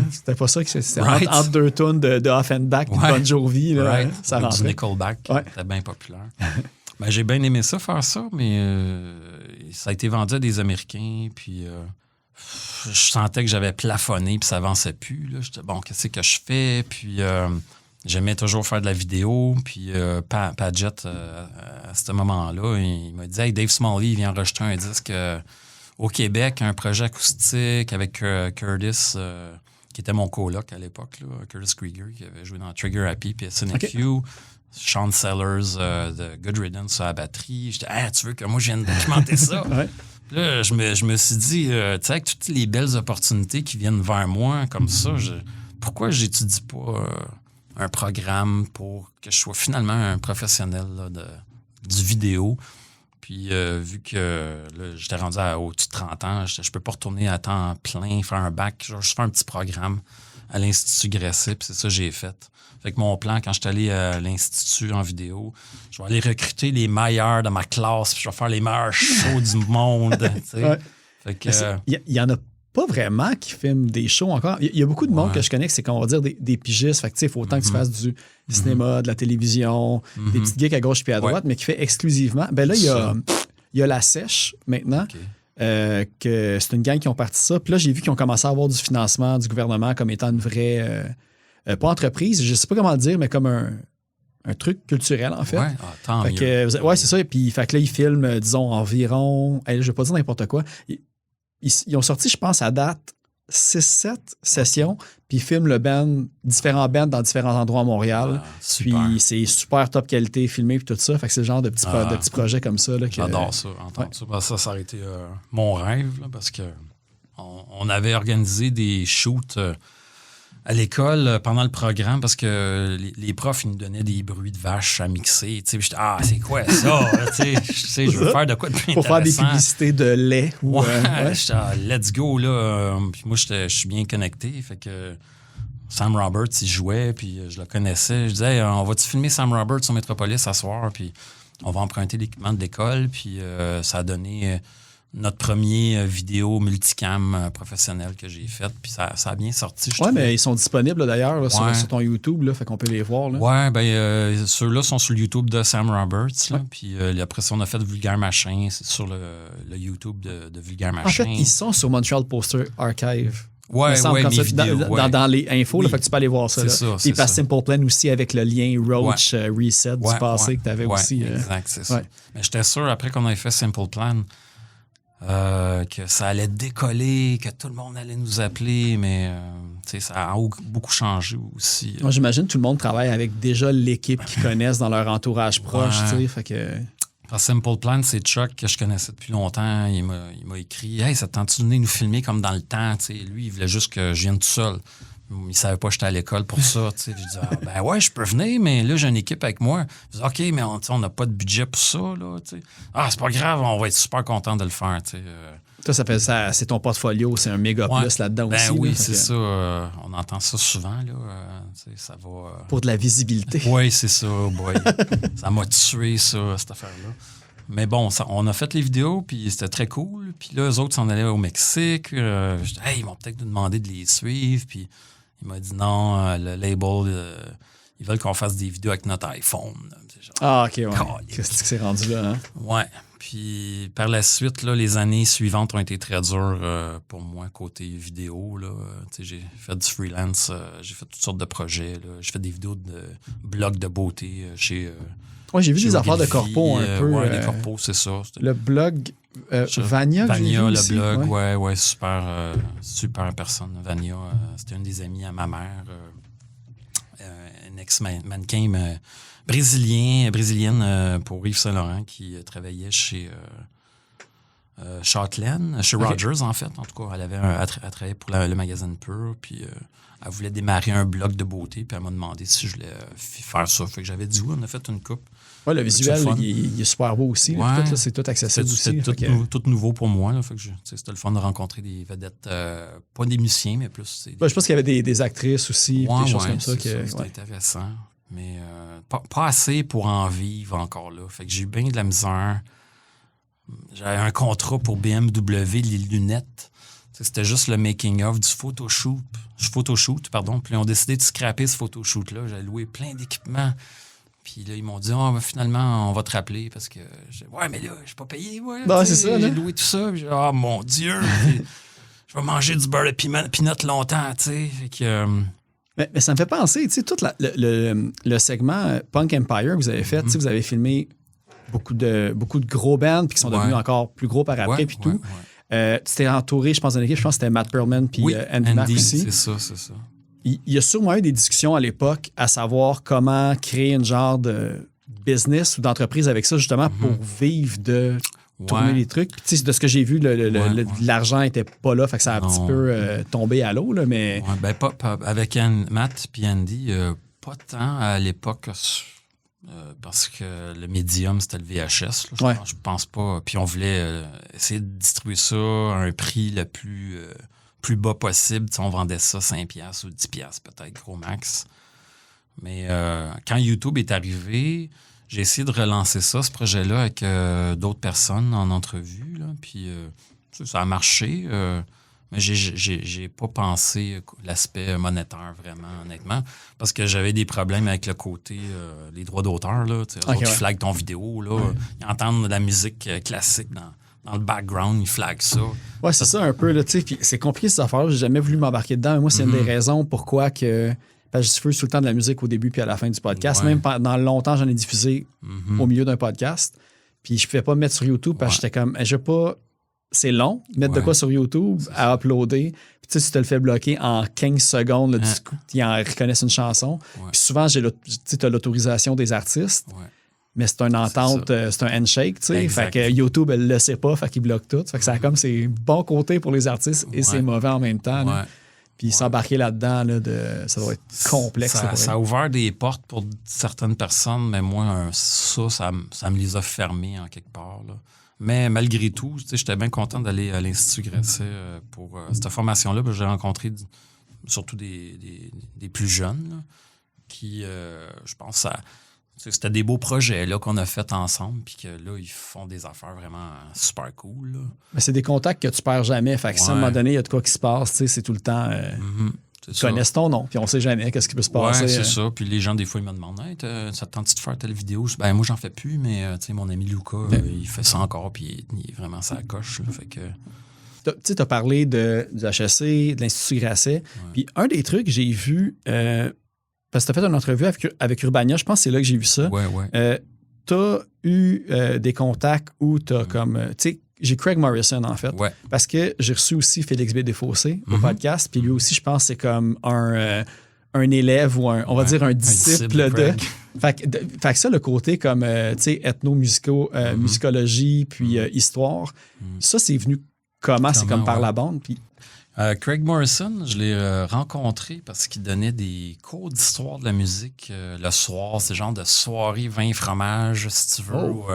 C'était pas ça que c'était entre 2 tunes de Offenbach et Bon Jovi. Là, ça
du
rentrait.
Nickelback, c'était bien populaire. Ben, j'ai bien aimé ça, faire ça, mais ça a été vendu à des Américains, puis je sentais que j'avais plafonné, puis ça avançait plus. Là. J'étais, bon, qu'est-ce que je fais? Puis j'aimais toujours faire de la vidéo, puis Padgett, à ce moment-là, il m'a dit « Hey, Dave Smalley, il vient enregistrer un disque au Québec, un projet acoustique avec Curtis, qui était mon coloc à l'époque, là, Curtis Krieger, qui avait joué dans Trigger Happy, puis SNFU. Okay. Sean Sellers de Good Riddance sur la batterie. J'étais, hey, tu veux que moi, je vienne documenter ça? Là, je me suis dit, tu sais, avec toutes les belles opportunités qui viennent vers moi comme ça, pourquoi j'étudie pas un programme pour que je sois finalement un professionnel là, du vidéo? Puis, vu que là, j'étais rendu au-dessus de 30 ans, je peux pas retourner à temps plein, faire un bac, genre, juste faire un petit programme à l'Institut Grasset, puis c'est ça que j'ai fait. Fait que mon plan, quand je suis allé à l'Institut en vidéo, je vais aller recruter les meilleurs de ma classe, puis je vais faire les meilleurs shows du monde. Fait que,
il y en a pas vraiment qui filment des shows encore. Il y a beaucoup de monde que je connais que c'est, qu'on va dire, des pigistes. Fait que, il faut autant que tu fasses du cinéma, de la télévision, des petites gigs à gauche puis à droite, mais qui fait exclusivement. Ben là, il y a La Sèche maintenant. Que c'est une gang qui ont parti ça. Puis là, j'ai vu qu'ils ont commencé à avoir du financement du gouvernement comme étant une vraie... pas entreprise, je sais pas comment le dire, mais comme un truc culturel, en fait. Ouais, c'est ça. Puis, fait que là, ils filment, disons, environ... je vais pas dire n'importe quoi. Ils ont sorti, je pense, à date, 6-7 sessions, puis ils filment le band, différents bands dans différents endroits à Montréal. Puis c'est super top qualité filmé, puis tout ça. Fait que c'est le genre de petits projets comme ça. Là,
j'adore ça, entendre ça. Ben, ça aurait été mon rêve, là, parce que on avait organisé des shoots... à l'école, pendant le programme, parce que les profs, ils nous donnaient des bruits de vaches à mixer. J'étais, c'est quoi ça? Je veux faire de quoi de plus
pour faire des publicités de lait.
J'étais, let's go. Là. Puis moi, je suis bien connecté. Fait que Sam Roberts, il jouait, puis je le connaissais. Je disais, on va-tu filmer Sam Roberts sur Metropolis ce soir? Puis on va emprunter l'équipement de l'école. Puis ça a donné... notre premier vidéo multicam professionnel que j'ai fait, puis ça a bien sorti.
Oui, mais ils sont disponibles là, d'ailleurs là, sur ton YouTube, là, fait qu'on peut les voir.
Oui, ceux-là sont sur le YouTube de Sam Roberts, là, puis après ça, on a fait Vulgaire Machin, c'est sur le YouTube de Vulgaire Machin.
En fait, ils sont sur Montreal Poster Archive.
Ouais, mes vidéos,
dans les infos, là, fait que tu peux aller voir ça. Puis pas Simple Plan aussi avec le lien Roach Reset du passé que tu avais aussi.
Exact, c'est ça. Mais j'étais sûr, après qu'on ait fait Simple Plan, que ça allait décoller, que tout le monde allait nous appeler, mais ça a beaucoup changé aussi.
Moi, j'imagine que tout le monde travaille avec déjà l'équipe qu'ils connaissent dans leur entourage proche. Fait que...
Simple Plan, c'est Chuck que je connaissais depuis longtemps. Il m'a écrit « Hey, ça te tente-tu de venir nous filmer comme dans le temps? » Lui, il voulait juste que je vienne tout seul. Il savait pas que j'étais à l'école pour ça. Je dis ben ouais, je peux venir, mais là, j'ai une équipe avec moi. Je dis OK, mais on n'a pas de budget pour ça. Là, c'est pas grave, on va être super content de le faire.
Ça, c'est ton portfolio, c'est un méga plus là-dedans aussi.
Oui,
là,
c'est ça. On entend ça souvent. Là, ça va,
pour de la visibilité.
Oui, c'est ça. Boy. Ça m'a tué, ça, cette affaire-là. Mais bon, on a fait les vidéos, puis c'était très cool. Puis là, eux autres s'en allaient au Mexique. Je dis, hey, ils vont peut-être nous demander de les suivre. Puis il m'a dit non, le label, ils veulent qu'on fasse des vidéos avec notre iPhone.
Genre, OK, ouais. Qu'est-ce que c'est rendu là, hein?
Ouais. Puis par la suite, là, les années suivantes ont été très dures pour moi, côté vidéo. Là. J'ai fait du freelance, j'ai fait toutes sortes de projets. Là. J'ai fait des vidéos de blogs de beauté chez...
j'ai vu des affaires de corpo un peu.
Oui, des corpos, c'est ça.
Le blog Vania, que j'ai vu
Vania, le
aussi,
blog,
ouais.
ouais, super personne. Vania, c'était une des amies à ma mère, une ex-mannequin brésilienne pour Yves Saint-Laurent qui travaillait chez Châtelaine, chez Rogers, en fait. En tout cas, elle travaillait pour le magazine Pure, puis elle voulait démarrer un blog de beauté, puis elle m'a demandé si je voulais faire ça. Fait que j'avais dit oui, on a fait une coupe.
Ouais, le visuel,
C'est le fun.
il est super beau aussi. Là,
Ouais.
puis tout, là, c'est tout accessible aussi.
C'était tout nouveau pour moi. Là, fait que c'était le fun de rencontrer des vedettes, pas des musiciens, mais plus...
Ouais, je pense qu'il y avait des actrices aussi, des choses comme ça.
C'était intéressant. Mais pas assez pour en vivre encore là. Fait que j'ai eu bien de la misère. J'avais un contrat pour BMW, les lunettes. C'était juste le making-of du photoshoot. Puis ils ont décidé de scraper ce photoshoot-là. J'avais loué plein d'équipements. Puis là, ils m'ont dit, finalement, on va te rappeler parce que... Ouais, mais là, je suis pas payé, moi.
Ben, c'est ça,
j'ai
là.
loué tout ça. Puis mon Dieu! Je vais manger du beurre de peanut longtemps, tu sais. Fait que...
Mais ça me fait penser, tu sais, tout le segment Punk Empire que vous avez fait, tu sais, vous avez filmé beaucoup de gros bands puis qui sont devenus encore plus gros par après puis tout. Tu t'es entouré, je pense, d'une équipe, je pense que c'était Matt Perlman puis Andy Mack aussi.
c'est ça.
Il y a sûrement eu des discussions à l'époque à savoir comment créer une genre de business ou d'entreprise avec ça, justement, pour vivre de tourner les trucs. Puis, tu sais, de ce que j'ai vu, l'argent n'était pas là, fait que ça a un petit peu tombé à l'eau, là, mais...
Ouais, pas avec Matt puis Andy, pas tant à l'époque, parce que le médium, c'était le VHS. Là, je pense pas. Puis on voulait essayer de distribuer ça à un prix le plus bas possible. Tu sais, on vendait ça 5$ ou 10$ peut-être, gros max. Mais quand YouTube est arrivé, j'ai essayé de relancer ce projet-là, avec d'autres personnes en entrevue. Là, puis ça a marché. Mais j'ai pas pensé l'aspect monétaire, vraiment, honnêtement, parce que j'avais des problèmes avec le côté les droits d'auteur. Là, ils flaguent ton vidéo. Là, ils entendent de la musique classique dans le background, ils flaguent ça.
Ouais, c'est ça un peu. Là, puis c'est compliqué cette affaire. J'ai jamais voulu m'embarquer dedans. Mais moi, c'est une des raisons pourquoi que... Parce que je diffuse tout le temps de la musique au début puis à la fin du podcast. Même pendant longtemps, j'en ai diffusé au milieu d'un podcast. Puis je ne pouvais pas me mettre sur YouTube parce que j'étais comme... Je veux pas... C'est long, mettre de quoi sur YouTube à uploader. Puis tu sais, si tu te le fais bloquer en 15 secondes, là, du coup, ils en reconnaissent une chanson. Puis souvent, tu as l'autorisation des artistes. Mais c'est une entente, c'est un handshake, tu sais. Fait que YouTube, elle le sait pas, fait qu'il bloque tout. Fait que ça a comme ses bons côtés pour les artistes et c'est mauvais en même temps. Là. Puis s'embarquer là-dedans, là, ça doit être complexe.
Ça a ouvert des portes pour certaines personnes, mais moi, ça me les a fermées en quelque part. Là. Mais malgré tout, j'étais bien content d'aller à l'Institut Grasset pour cette formation-là. J'ai rencontré surtout des plus jeunes là, qui, je pense, c'était des beaux projets là, qu'on a fait ensemble, puis que là, ils font des affaires vraiment super cool. Là.
Mais c'est des contacts que tu perds jamais. Fait que si à un moment donné, il y a de quoi qui se passe, c'est tout le temps... Ils connaissent ton nom, puis on sait jamais qu'est-ce qui peut se passer.
Oui, c'est ça. Puis les gens, des fois, ils me demandent hey, ça te tente de faire telle vidéo? Moi, j'en fais plus, mais mon ami Lucas, il fait ça encore, puis il est vraiment ça coche. Là, fait que...
Tu as parlé du HEC, de l'Institut Grasset. Puis un des trucs que j'ai vu, parce que tu as fait une entrevue avec Urbania, je pense que c'est là que j'ai vu ça. Tu as eu des contacts où tu as comme... j'ai Craig Morrison, en fait. Parce que j'ai reçu aussi Félix B. Desfossés au podcast. Puis lui aussi, je pense que c'est comme un élève ou on va dire un disciple de... Fait que ça, le côté comme, ethno-musicologie, puis histoire, ça, c'est venu comment? C'est comme par la bande, puis...
Craig Morrison, je l'ai rencontré parce qu'il donnait des cours d'histoire de la musique le soir. C'est genre de soirée vin fromage, si tu veux. Où,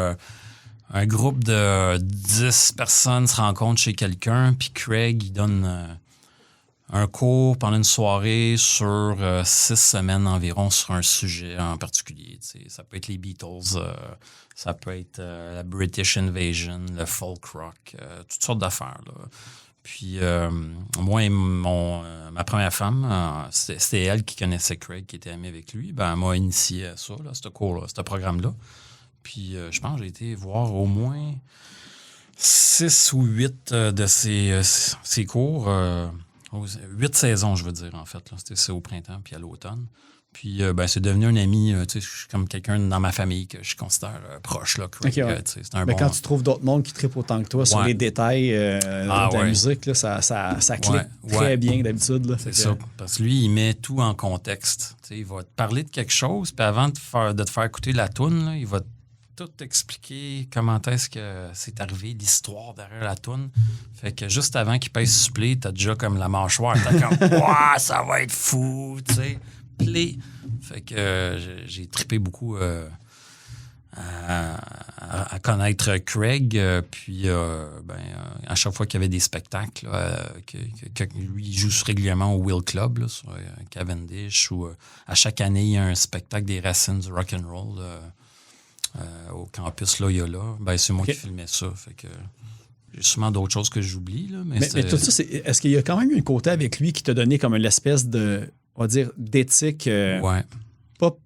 un groupe de 10 personnes se rencontrent chez quelqu'un, puis Craig, il donne un cours pendant une soirée sur 6 semaines environ sur un sujet en particulier. Ça peut être les Beatles, ça peut être la British Invasion, le folk rock, toutes sortes d'affaires, là. Puis moi et ma première femme, c'était elle qui connaissait Craig, qui était amie avec lui. Elle m'a initié à ça, là, ce cours-là, ce programme-là. Puis je pense que j'ai été voir au moins 6 ou 8 de ces cours. 8 saisons, je veux dire, en fait. Là. C'était ça au printemps puis à l'automne. Puis, c'est devenu un ami. Je suis comme quelqu'un dans ma famille que je considère proche. Là, Craig,
Ok, ouais.
c'est un
Mais
bon...
quand tu trouves d'autres mondes qui trippent autant que toi sur les détails de la musique, là, ça clique très bien d'habitude. Là.
C'est ça. Parce que lui, il met tout en contexte. Il va te parler de quelque chose, puis avant de te faire écouter la toune, là, il va tout expliquer comment est-ce que c'est arrivé, l'histoire derrière la toune. Fait que juste avant qu'il pèse sur play, t'as déjà comme la mâchoire. T'as comme « Ouah, ça va être fou! » Tu sais, play. Fait que j'ai trippé beaucoup à connaître Craig. Puis à chaque fois qu'il y avait des spectacles, que lui il joue régulièrement au Will Club là, sur Cavendish, ou à chaque année, il y a un spectacle des racines du rock'n'roll au campus Loyola. C'est moi qui filmais ça. Fait que j'ai sûrement d'autres choses que j'oublie. Là, mais
tout ça, est-ce qu'il y a quand même eu un côté avec lui qui t'a donné comme une espèce de, on va dire, d'éthique pas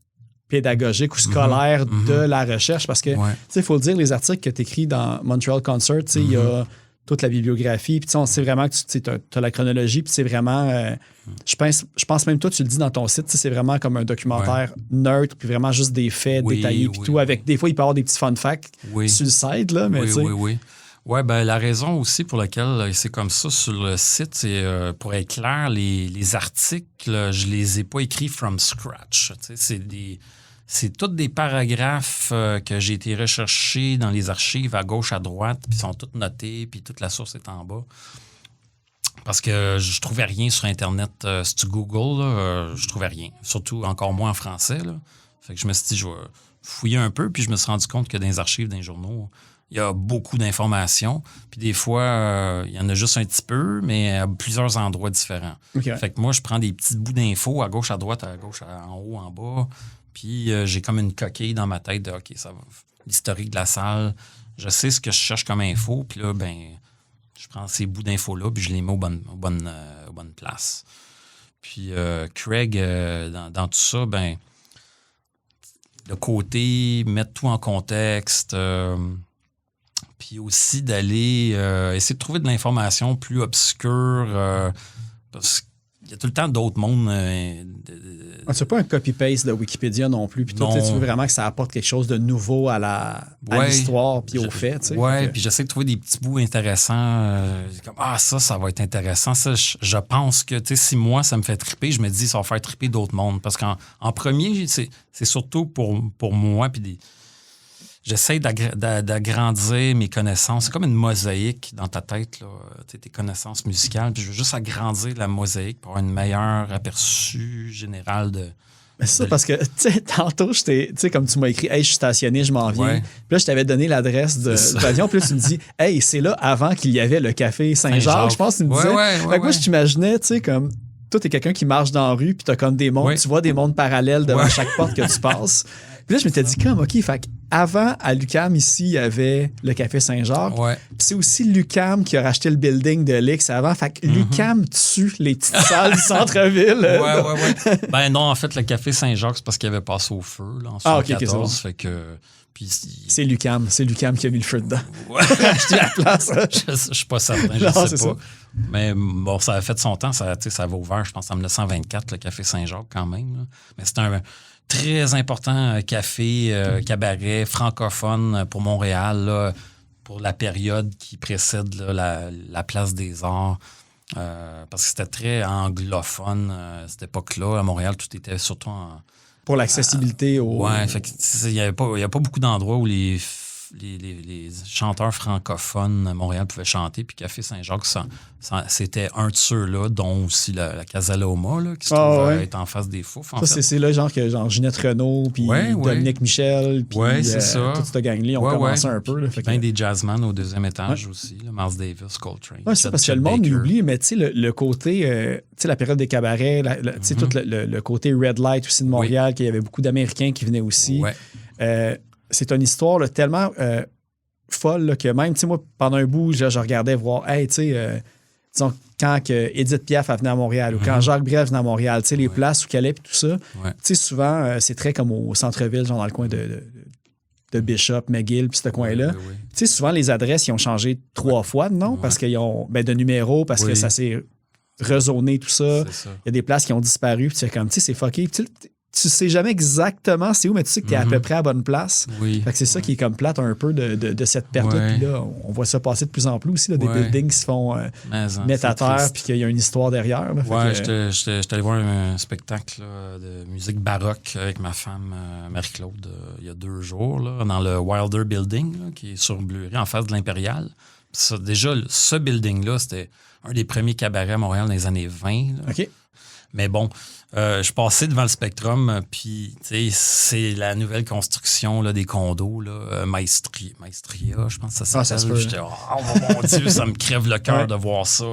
pédagogique ou scolaire de la recherche? Parce que, il faut le dire, les articles que tu écris dans Montreal Concert, il y a toute la bibliographie, puis on sait vraiment que tu as la chronologie, puis c'est vraiment, je pense même toi, tu le dis dans ton site, c'est vraiment comme un documentaire neutre, puis vraiment juste des faits détaillés, puis tout, avec des fois, il peut y avoir des petits fun facts sur le site, là, mais
Oui, la raison aussi pour laquelle c'est comme ça sur le site, c'est pour être clair, les articles, je les ai pas écrits from scratch. C'est tous des paragraphes que j'ai été recherchés dans les archives à gauche, à droite, puis sont tous notés, puis toute la source est en bas. Parce que je trouvais rien sur Internet. Si tu googles, je trouvais rien. Surtout encore moins en français. Là. Fait que je me suis dit, je vais fouiller un peu, puis je me suis rendu compte que dans les archives, dans les journaux, il y a beaucoup d'informations. Puis des fois, il y en a juste un petit peu, mais à plusieurs endroits différents.
Okay.
Fait que moi, je prends des petits bouts d'infos à gauche, à droite, à gauche, en haut, en bas. Puis j'ai comme une coquille dans ma tête de OK, ça va. L'historique de la salle. Je sais ce que je cherche comme info. Puis là, je prends ces bouts d'infos-là, puis je les mets aux bonnes places. Puis Craig, dans tout ça, le côté mettre tout en contexte. Puis aussi d'aller essayer de trouver de l'information plus obscure parce qu'il y a tout le temps d'autres mondes.
C'est pas un copy-paste de Wikipédia non plus. Puis toi, tu veux vraiment que ça apporte quelque chose de nouveau à l'histoire puis aux faits.
Oui, puis j'essaie de trouver des petits bouts intéressants. Comme, ça va être intéressant. Ça, je pense que si moi, ça me fait triper, je me dis ça va faire triper d'autres mondes. Parce qu'en premier, c'est surtout pour moi puis j'essaie d'agrandir mes connaissances. C'est comme une mosaïque dans ta tête, là, tes connaissances musicales. Puis je veux juste agrandir la mosaïque pour avoir une meilleure aperçu général de...
Mais c'est ça, parce que, tantôt, comme tu m'as écrit, « Hey, je suis stationné, je m'en viens. Ouais. » Puis là, je t'avais donné l'adresse de l'avion. Puis là, tu me dis, « Hey, c'est là avant qu'il y avait le café Saint-Jacques. » Je pense que tu me disais. Fait que moi, je t'imaginais, comme... Toi, t'es quelqu'un qui marche dans la rue, puis t'as comme des mondes, tu vois des mondes parallèles devant chaque porte que tu passes. Puis là, je m'étais dit, OK, fait avant, à l'UQAM, ici, il y avait le Café Saint-Jacques. Ouais. Puis c'est aussi l'UQAM qui a racheté le building de l'X avant. Fait que l'UQAM tue les petites salles du centre-ville.
Ouais. Non, en fait, le Café Saint-Jacques, c'est parce qu'il avait passé au feu, là, en 1914. Fait que...
C'est l'UQAM qui a mis le feu dedans. Je la place.
Je suis pas certain, je sais pas. Mais bon, ça a fait son temps, ça avait ouvert, je pense, en 1924, le Café Saint-Jacques quand même. Là. Mais c'est un très important café, cabaret francophone pour Montréal, là, pour la période qui précède là, la Place des Arts. Parce que c'était très anglophone à cette époque-là. À Montréal, tout était surtout en...
Pour l'accessibilité au...
Oui, il n'y a pas beaucoup d'endroits où les chanteurs francophones à Montréal pouvaient chanter. Puis Café Saint-Jacques, c'était un de ceux-là, dont aussi la Casa Loma, là, qui se trouve être en face des Fous.
C'est là, genre Ginette Renaud, puis Dominique Michel, puis toute cette gang-là, ont commencé un peu. Là,
puis bien des jazzmen au deuxième étage aussi, là, Miles Davis, Coltrane.
Oui, c'est parce que le monde l'oublie, mais tu sais, le côté, la période des cabarets, tout le côté Red Light aussi de Montréal, qu'il y avait beaucoup d'Américains qui venaient aussi. Ouais. C'est une histoire là, tellement folle là, que même, tu sais, moi, pendant un bout, je regardais voir, hey, tu sais, disons, quand Édith Piaf venait à Montréal ou quand Jacques Brel venait à Montréal, tu sais, les places où qu'elle est et tout ça, tu sais, souvent, c'est très comme au centre-ville, genre dans le coin de Bishop, McGill, puis ce coin-là. Tu sais, souvent, les adresses, ils ont changé 3 fois de nom parce qu'ils ont, de numéro, parce que ça s'est rezoné, tout ça. Il y a des places qui ont disparu, puis c'est comme, tu sais, c'est fucké. tu sais jamais exactement c'est où, mais tu sais que tu es à peu près à la bonne place.
Oui.
Fait que c'est ça qui est comme plate un peu de cette perte-là.
Ouais.
Puis là, on voit ça passer de plus en plus aussi, là, des
Ouais.
buildings qui se font mettre à terre puis qu'il y a une histoire derrière. Là. Fait
Ouais,
que,
j'étais allé voir un spectacle là, de musique baroque avec ma femme Marie-Claude il y a 2 jours là, dans le Wilder Building là, qui est sur Bleury en face de l'Impérial. Ça, déjà, ce building-là, c'était un des premiers cabarets à Montréal dans les années 20. Là.
OK.
Mais bon, je passais devant le Spectrum, puis c'est la nouvelle construction là, des condos, là, Maestria, je pense que ça s'appelle. J'étais, mon Dieu, ça me crève le cœur de voir ça,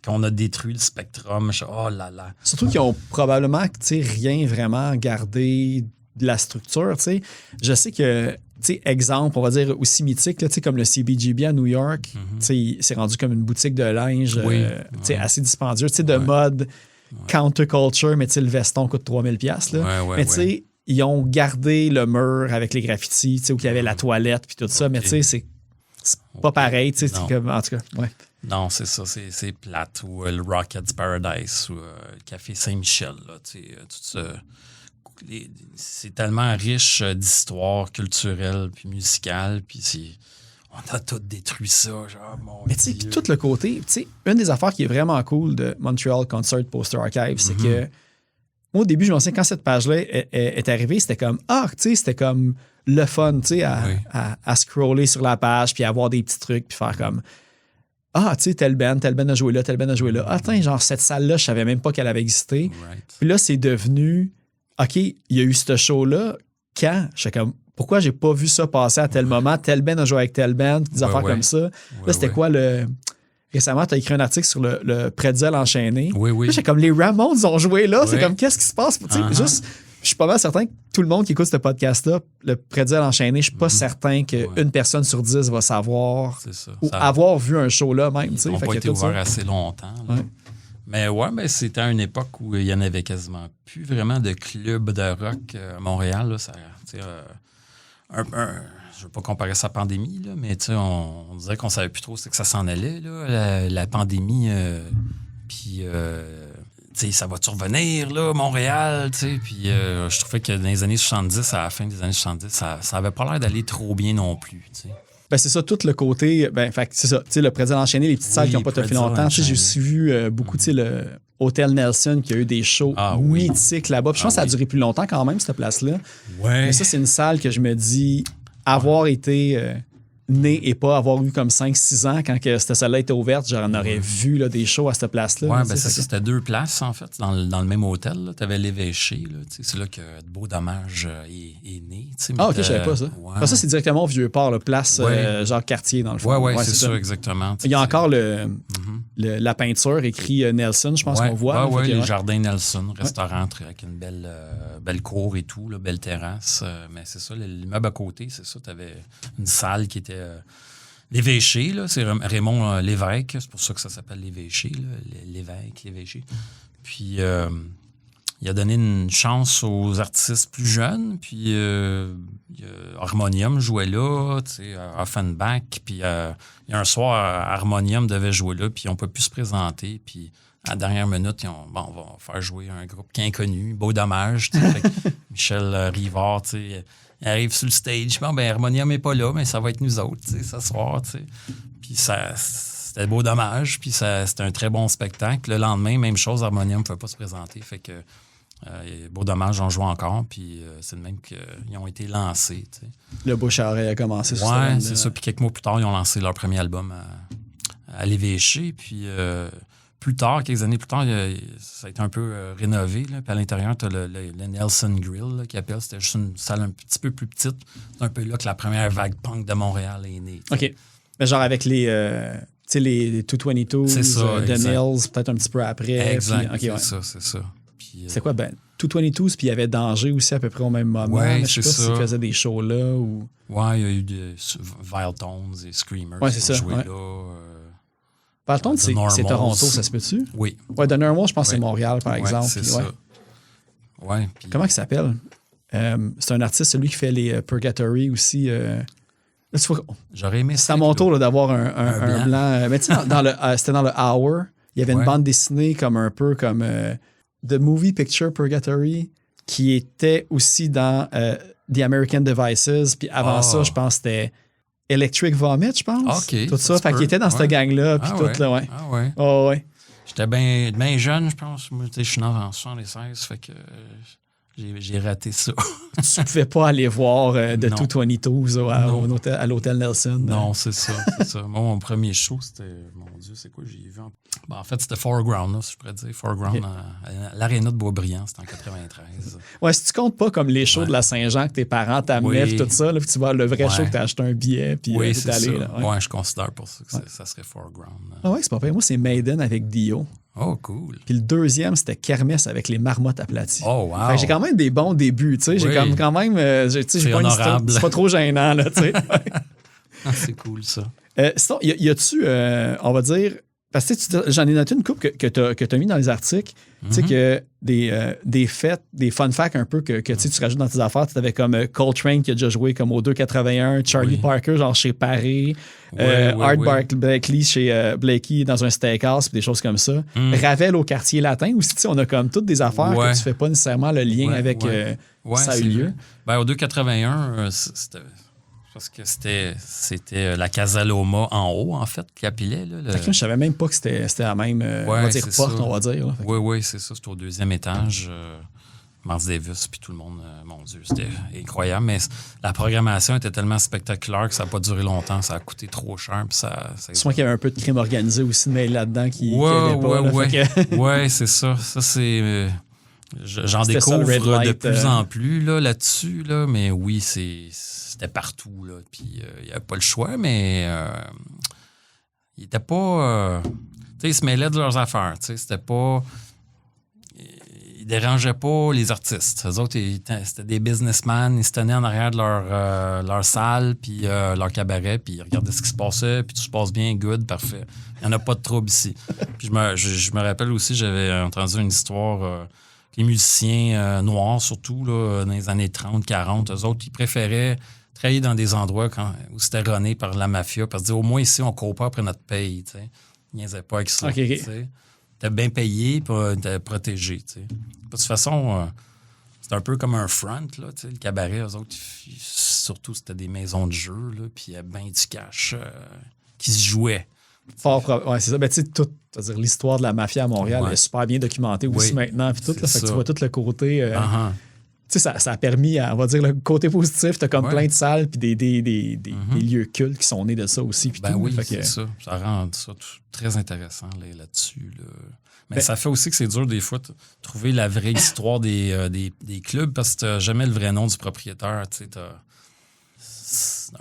qu'on a détruit le Spectrum. Oh là là.
Surtout qu'ils ont probablement rien vraiment gardé de la structure. T'sais. Je sais que, exemple, on va dire aussi mythique, là, comme le CBGB à New York, c'est rendu comme une boutique de linge assez dispendieuse, de mode. Counterculture, mais le veston coûte 3000$. Là. Mais tu sais, ils ont gardé le mur avec les graffitis, où il y avait la toilette puis tout ça, mais tu sais, c'est pas pareil. C'est comme, en tout cas, ouais.
Non, c'est ça, c'est plate. Ou le Rockets Paradise ou le Café Saint-Michel. Là, tout ça. C'est tellement riche d'histoire culturelle puis musicale, puis on a tout détruit ça, genre, mon
Mais tu sais,
Dieu.
tout le côté, tu sais, une des affaires qui est vraiment cool de Montreal Concert Poster Archive, c'est que moi, au début, je me souviens, quand cette page-là est arrivée, c'était comme, c'était comme le fun, tu sais, à scroller sur la page, puis avoir des petits trucs, puis faire comme, tu sais, tel band a joué là, tel band a joué là. Attends, genre, cette salle-là, je savais même pas qu'elle avait existé.
Right.
Puis là, c'est devenu, OK, il y a eu ce show-là, quand? Je sais comme, pourquoi j'ai pas vu ça passer à tel moment? Tel band a joué avec tel band, des affaires comme ça. Là, c'était quoi le... Récemment, tu as écrit un article sur le Pretzel enchaîné.
Oui.
Là, j'ai comme, les Ramones ont joué là. C'est comme, qu'est-ce qui se passe? Juste, je suis pas mal certain que tout le monde qui écoute ce podcast-là, le Pretzel enchaîné, je suis pas certain qu'une personne sur 10 va savoir ou avoir vu un show là même.
Ils n'ont pas été ouverts assez longtemps. Là. Ouais. Mais c'était à une époque où il y en avait quasiment plus vraiment de clubs de rock à Montréal. Là, je ne veux pas comparer ça à la pandémie, là, mais on disait qu'on ne savait plus trop c'est que ça s'en allait, là, la pandémie. Puis, ça va-tu revenir, là, Montréal? Puis, je trouvais que dans les années 70, à la fin des années 70, ça n'avait pas l'air d'aller trop bien non plus. T'sais.
Ben, c'est ça, tout le côté. C'est ça. Le Pretzel enchaîné, les petites salles qui n'ont pas fait longtemps. J'ai aussi vu beaucoup, le Hôtel Nelson qui a eu des shows mythiques là-bas. Puis je pense que ça a duré plus longtemps quand même, cette place-là.
Ouais.
Mais ça, c'est une salle que je me dis avoir été né et pas avoir eu comme 5-6 ans quand que cette salle-là était ouverte, j'en aurais vu là, des shows à cette place-là.
Oui, c'était 2 places, en fait, dans le même hôtel. Tu avais l'évêché. C'est là que Beau Dommage est né.
OK, je savais pas ça. Ouais. Ça, c'est directement au Vieux-Port, place genre quartier, dans le fond.
Oui, c'est ça, exactement.
Il y a encore la peinture écrit Nelson, je pense qu'on voit.
Oui, le jardin Nelson, restaurant avec une belle cour et tout, là, belle terrasse. Mais c'est ça, l'immeuble à côté, c'est ça. Tu avais une salle qui était l'évêché, là, c'est Raymond Lévesque, c'est pour ça que ça s'appelle l'évêché, l'évêché. Puis il a donné une chance aux artistes plus jeunes, puis Harmonium jouait là, Offenbach, puis il y a un soir, Harmonium devait jouer là, puis on ne peut plus se présenter, puis à la dernière minute, on va faire jouer un groupe qui est inconnu, Beau Dommage, Michel Rivard, il arrive sur le stage. Harmonium n'est pas là, mais ça va être nous autres, ce soir. Puis c'était Beau Dommage, puis c'était un très bon spectacle. Le lendemain, même chose, Harmonium ne pouvait pas se présenter. Fait que Beau Dommage en joue encore, puis c'est le même qu'ils ont été lancés. T'sais.
Le bouche-à-oreille a commencé sur
ouais, c'est ça. Puis quelques mois plus tard, ils ont lancé leur premier album à l'évêché. Puis plus tard, quelques années plus tard, ça a été un peu rénové. Là. Puis à l'intérieur, tu as le Nelson Grill, là, qui appelle. C'était juste une salle un petit peu plus petite. C'est un peu là que la première vague punk de Montréal est née. T'sais.
OK. Mais genre avec les 222, The Nails, peut-être un petit peu après.
Exact,
puis,
c'est ça. Puis,
c'est quoi? 222, puis il y avait Danger aussi à peu près au même moment.
Ouais,
je sais pas s'ils faisaient des shows là ou...
Ouais, il y a eu des Vile Tones et Screamers
qui ont joué
là.
Vile Tones, c'est Toronto, ça se peut-tu?
Oui.
Ouais, The Normals, je pense que c'est Montréal, par exemple.
C'est ça. Ouais, puis...
Comment il s'appelle? C'est un artiste, celui qui fait les Purgatory aussi.
J'aurais aimé ça.
C'est à mon tour là, d'avoir un blanc. Mais tu sais, c'était dans le Hour. Il y avait une bande dessinée comme un peu comme The Movie Picture Purgatory. qui était aussi dans The American Devices. Puis avant ça, je pense que c'était Electric Vomit, je pense.
OK.
Tout ça. Fait qu'il était dans cette gang-là. Puis tout, là, ouais.
Ah ouais.
Oh, ouais.
J'étais bien jeune, je pense. Moi, je suis né en 76, fait que j'ai raté ça.
Tu pouvais pas aller voir de
Non.
222 à l'hôtel Nelson.
Non, c'est ça. Moi, mon premier show, c'était... Mon Dieu, c'est quoi j'ai vu? En fait, c'était Foreground, là, si je pourrais dire. Foreground à l'Aréna de Boisbriand, c'était en 93.
Ouais, si tu comptes pas comme les shows de la Saint-Jean que tes parents t'amenaient
Oui.
puis tout ça, là, puis tu vois le vrai show que t'as acheté un billet puis
Oui,
t'es
c'est
allé.
ça.
Là,
Ouais, je considère pour ça que ça serait Foreground.
Ah ouais, c'est pas pire. Moi, c'est Maiden avec Dio.
Oh, cool.
Puis le deuxième, c'était Kermesse avec les marmottes aplaties.
Oh, wow.
Fait que j'ai quand même des bons débuts, tu sais. J'ai
Oui.
quand même... j'ai
C'est
pas une histoire-
honorable.
c'est pas trop gênant, là, tu sais.
Ah, c'est cool, ça.
Sinon, y a-tu, on va dire... Parce que j'en ai noté une couple que tu as mis dans les articles, tu sais, que des faits, des fun facts un peu que tu rajoutes dans tes affaires. Tu avais comme Coltrane qui a déjà joué comme au 281, Charlie Parker, genre chez Paris, Art Blakey chez Blakey dans un steakhouse, puis des choses comme ça. Ravel au quartier latin aussi, tu sais, on a comme toutes des affaires que tu fais pas nécessairement le lien avec ça a eu lieu.
Ben, au 281, c'était... Parce que c'était la Casa Loma en haut, en fait, qui appelait. Là,
Fait que je savais même pas que c'était la même on va dire porte, on va dire. Là.
Oui, c'est ça. C'était au deuxième étage. Miles Davis, puis tout le monde, mon Dieu, c'était incroyable. Mais la programmation était tellement spectaculaire que ça n'a pas duré longtemps. Ça a coûté trop cher.
C'est moi qu'il y avait un peu de crime organisé aussi mais là-dedans qui
allait
pas.
Ouais, c'est ça. Ça, c'est... J'en découvre de plus en plus là-dessus, là, mais oui, c'était partout. Là, puis il n'y avait pas le choix, mais il n'était pas... tu sais, ils se mêlaient de leurs affaires. Tu sais, c'était pas... Ils dérangeaient pas les artistes. Eux autres, c'était des businessmen. Ils se tenaient en arrière de leur salle, puis leur cabaret, puis ils regardaient ce qui se passait, puis tout se passe bien, good, parfait. Il n'y en a pas de trouble ici. Puis je me rappelle aussi, j'avais entendu une histoire... les musiciens noirs, surtout là, dans les années 30, 40, eux autres, ils préféraient travailler dans des endroits où c'était runné par la mafia, parce que au moins ici, on court pas après notre paye. T'sais. Ils niaisaient pas avec ça.
Okay.
T'es bien payé, puis t'es protégé. T'sais. De toute façon, c'est un peu comme un front. Là, le cabaret, eux autres, surtout, c'était des maisons de jeu, puis il y avait bien du cash qui se jouait.
Ouais, c'est ça. Ben, tu sais, l'histoire de la mafia à Montréal est super bien documentée aussi maintenant. Puis tout, là, fait que tu vois tout le côté. Tu sais, ça a permis, on va dire, le côté positif. Tu as comme plein de salles puis des lieux cultes qui sont nés de ça aussi. Puis
ben
tout,
oui,
fait
c'est
que...
ça. Ça rend ça très intéressant là-dessus. Là. Mais ça fait aussi que c'est dur des fois de trouver la vraie histoire des clubs parce que tu n'as jamais le vrai nom du propriétaire. Tu sais,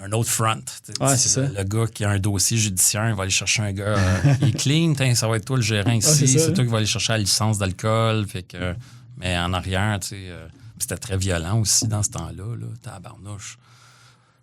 un autre front.
Ouais, c'est ça.
Le gars qui a un dossier judiciaire, il va aller chercher un gars. Il est clean, ça va être toi le gérant ici. C'est toi qui vas aller chercher la licence d'alcool. Fait que, mais en arrière, tu sais, c'était très violent aussi dans ce temps-là. Là, tabarnouche.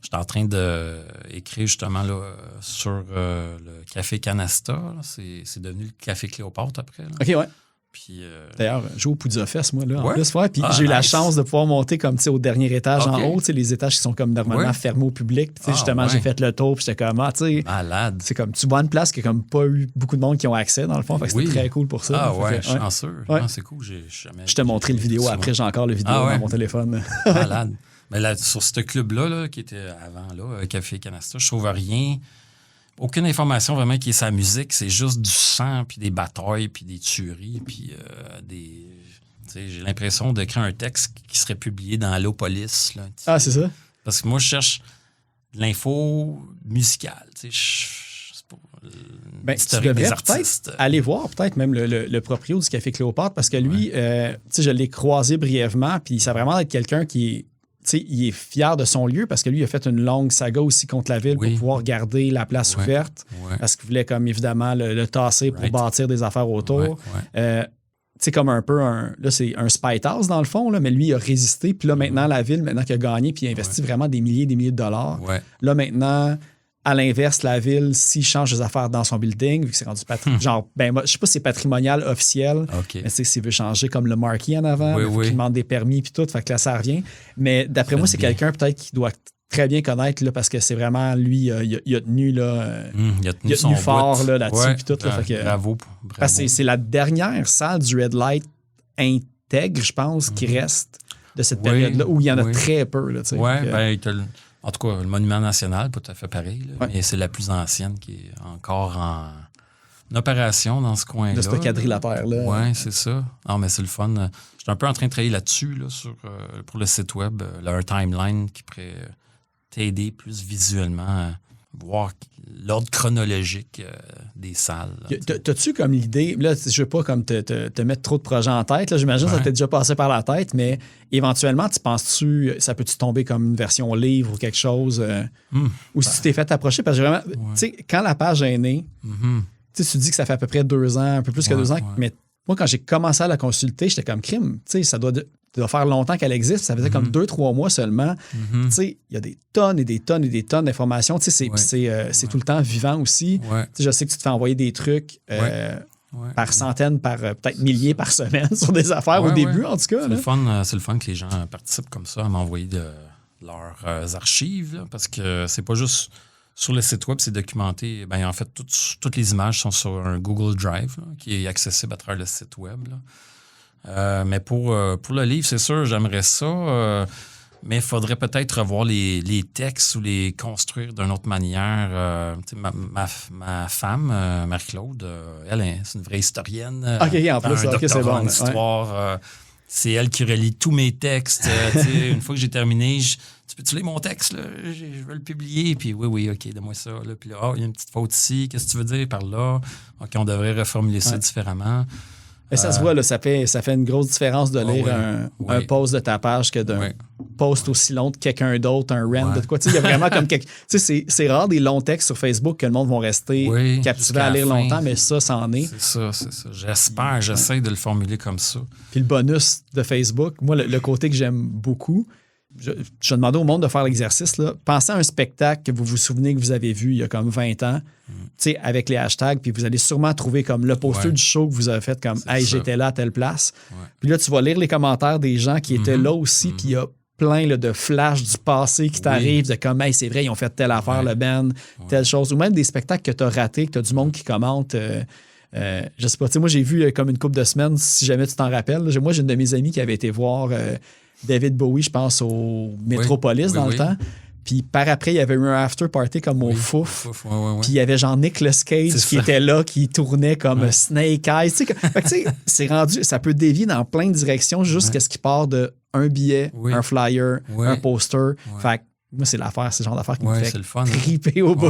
J'étais en train d'écrire justement là, sur le Café Canasta. Là. C'est devenu le Café Cléopâtre après. Là.
OK, ouais.
Puis,
d'ailleurs, je joue au Poudre-Fesse, moi, là, en
ouais?
plus. Ouais, puis j'ai eu la chance de pouvoir monter comme, au dernier étage en haut, les étages qui sont comme normalement fermés au public. Puis, justement, j'ai fait le tour, puis j'étais comme, tu sais...
Malade.
C'est comme, tu vois une place qui n'a comme pas eu beaucoup de monde qui ont accès, dans le fond. Fait que c'était très cool pour ça.
Ah ouais, chanceux. Ouais. C'est cool.
Je t'ai montré le vidéo après, j'ai encore le vidéo dans mon téléphone.
Malade. Mais là, sur ce club-là, là, qui était avant, là, Café Canasta, je trouve rien... Aucune information vraiment qui est sa musique, c'est juste du sang, puis des batailles, puis des tueries, puis j'ai l'impression d'écrire un texte qui serait publié dans Allopolis. Là,
ah, c'est ça?
Parce que moi, je cherche l'info musicale.
Tu devrais peut-être aller voir peut-être même le proprio du Café Cléopâtre, parce que lui, je l'ai croisé brièvement, puis ça a vraiment être quelqu'un qui est... il est fier de son lieu parce que lui, il a fait une longue saga aussi contre la ville pour pouvoir garder la place ouverte parce qu'il voulait, comme évidemment, le tasser pour bâtir des affaires autour. Comme un peu là, c'est un Spite House dans le fond, là, mais lui, il a résisté. Puis là, maintenant, la ville, maintenant qu'il a gagné, puis il a investi vraiment des milliers de dollars. Là, maintenant, à l'inverse, la ville, s'il change des affaires dans son building, vu que c'est rendu genre, je sais pas si c'est patrimonial officiel, mais s'il veut changer comme le marquee en avant, il demande des permis puis tout, fait que là, ça revient. Mais d'après moi, c'est quelqu'un peut-être qui doit très bien connaître, là, parce que c'est vraiment, lui, il a tenu, là, il a tenu fort là-dessus puis tout. Là, fait que,
bravo.
Parce que c'est la dernière salle du Red Light intègre, je pense, qui reste. de cette
Oui,
période-là, où il y en a
oui.
très peu. Là, tu sais.
Ouais,
Fait que,
en tout cas, le Monument national, pas tout à fait pareil, là,
Ouais.
mais c'est la plus ancienne qui est encore en opération dans ce coin-là.
de ce quadrilatère-là.
Oui, c'est ça. Non, mais c'est le fun. J'étais un peu en train de travailler là-dessus, là, pour le site web, leur timeline qui pourrait t'aider plus visuellement à voir l'ordre chronologique des salles. Là,
T'as-tu comme l'idée, là, je veux pas comme te mettre trop de projets en tête, là, j'imagine que ça
Ouais.
t'est déjà passé par la tête, mais éventuellement, tu penses-tu, ça peut-tu tomber comme une version livre ou quelque chose, ou si tu t'es fait approcher, parce que vraiment, tu sais, quand la page est née,
Mhm.
tu sais, tu dis que ça fait à peu près 2 ans, un peu plus que
Ouais,
2 ans,
ouais.
mais moi, quand j'ai commencé à la consulter, j'étais comme crime, tu sais, ça doit faire longtemps qu'elle existe, ça faisait comme 2-3 mois seulement.
Mhm.
Tu sais, il y a des tonnes et des tonnes et des tonnes d'informations, tu sais, c'est tout le temps vivant aussi.
Ouais.
Tu sais, je sais que tu te fais envoyer des trucs
Ouais.
par centaines, par peut-être milliers par semaine sur des affaires au début, en tout cas.
C'est le fun que les gens participent comme ça à m'envoyer de leurs archives, là, parce que c'est pas juste sur le site web, c'est documenté. Ben, en fait, toutes les images sont sur un Google Drive là, qui est accessible à travers le site web. Là. Mais pour le livre, c'est sûr, j'aimerais ça. Mais il faudrait peut-être revoir les textes ou les construire d'une autre manière. Tu sais, ma femme, Marie-Claude, c'est une vraie historienne.
OK, en plus,
un
OK, c'est
doctorat
bon.
en histoire. C'est elle qui relie tous mes textes. Tu sais, une fois que j'ai terminé, tu peux-tu lire mon texte? Là? Je veux le publier. Puis oui, OK, donne-moi ça. Là. Puis là, il y a une petite faute ici. Qu'est-ce que tu veux dire par là? OK, on devrait reformuler ça différemment.
Mais ça se voit, là, ça fait une grosse différence de lire un
oui.
post de ta page que d'un post aussi long de quelqu'un d'autre, un rant
Ouais.
de quoi. Tu sais, il y a vraiment comme quelque. Tu sais, c'est rare des longs textes sur Facebook que le monde va rester captivé
jusqu'à
à lire
la fin.
longtemps, mais ça, c'en est.
C'est ça. J'espère, j'essaie de le formuler comme ça.
Puis le bonus de Facebook, moi, le côté que j'aime beaucoup, je demandais au monde de faire l'exercice. Là. Pensez à un spectacle que vous vous souvenez que vous avez vu il y a comme 20 ans, tu sais, avec les hashtags, puis vous allez sûrement trouver comme le poster du show que vous avez fait comme « Hey, j'étais là à telle place ». Puis là, tu vas lire les commentaires des gens qui étaient là aussi, puis il y a plein là, de flashs du passé qui t'arrivent, de comme « Hey, c'est vrai, ils ont fait telle affaire, le band, telle chose ». Ou même des spectacles que tu as ratés, que tu as du monde qui commente. Je sais pas, tu sais, moi, j'ai vu comme une couple de semaines, si jamais tu t'en rappelles. Là, moi, j'ai une de mes amies qui avait été voir David Bowie, je pense, au Metropolis dans le temps. Puis par après, il y avait eu un after party comme au Fouf. Puis il y avait genre Nicolas Cage qui était là, qui tournait comme Snake Eyes. Tu sais, fait que, tu sais, c'est rendu, ça peut dévier dans plein de directions jusqu'à ce qui part de un billet, un flyer, un poster. Fait que moi, c'est l'affaire, c'est le genre d'affaire qui me fait triper au bout.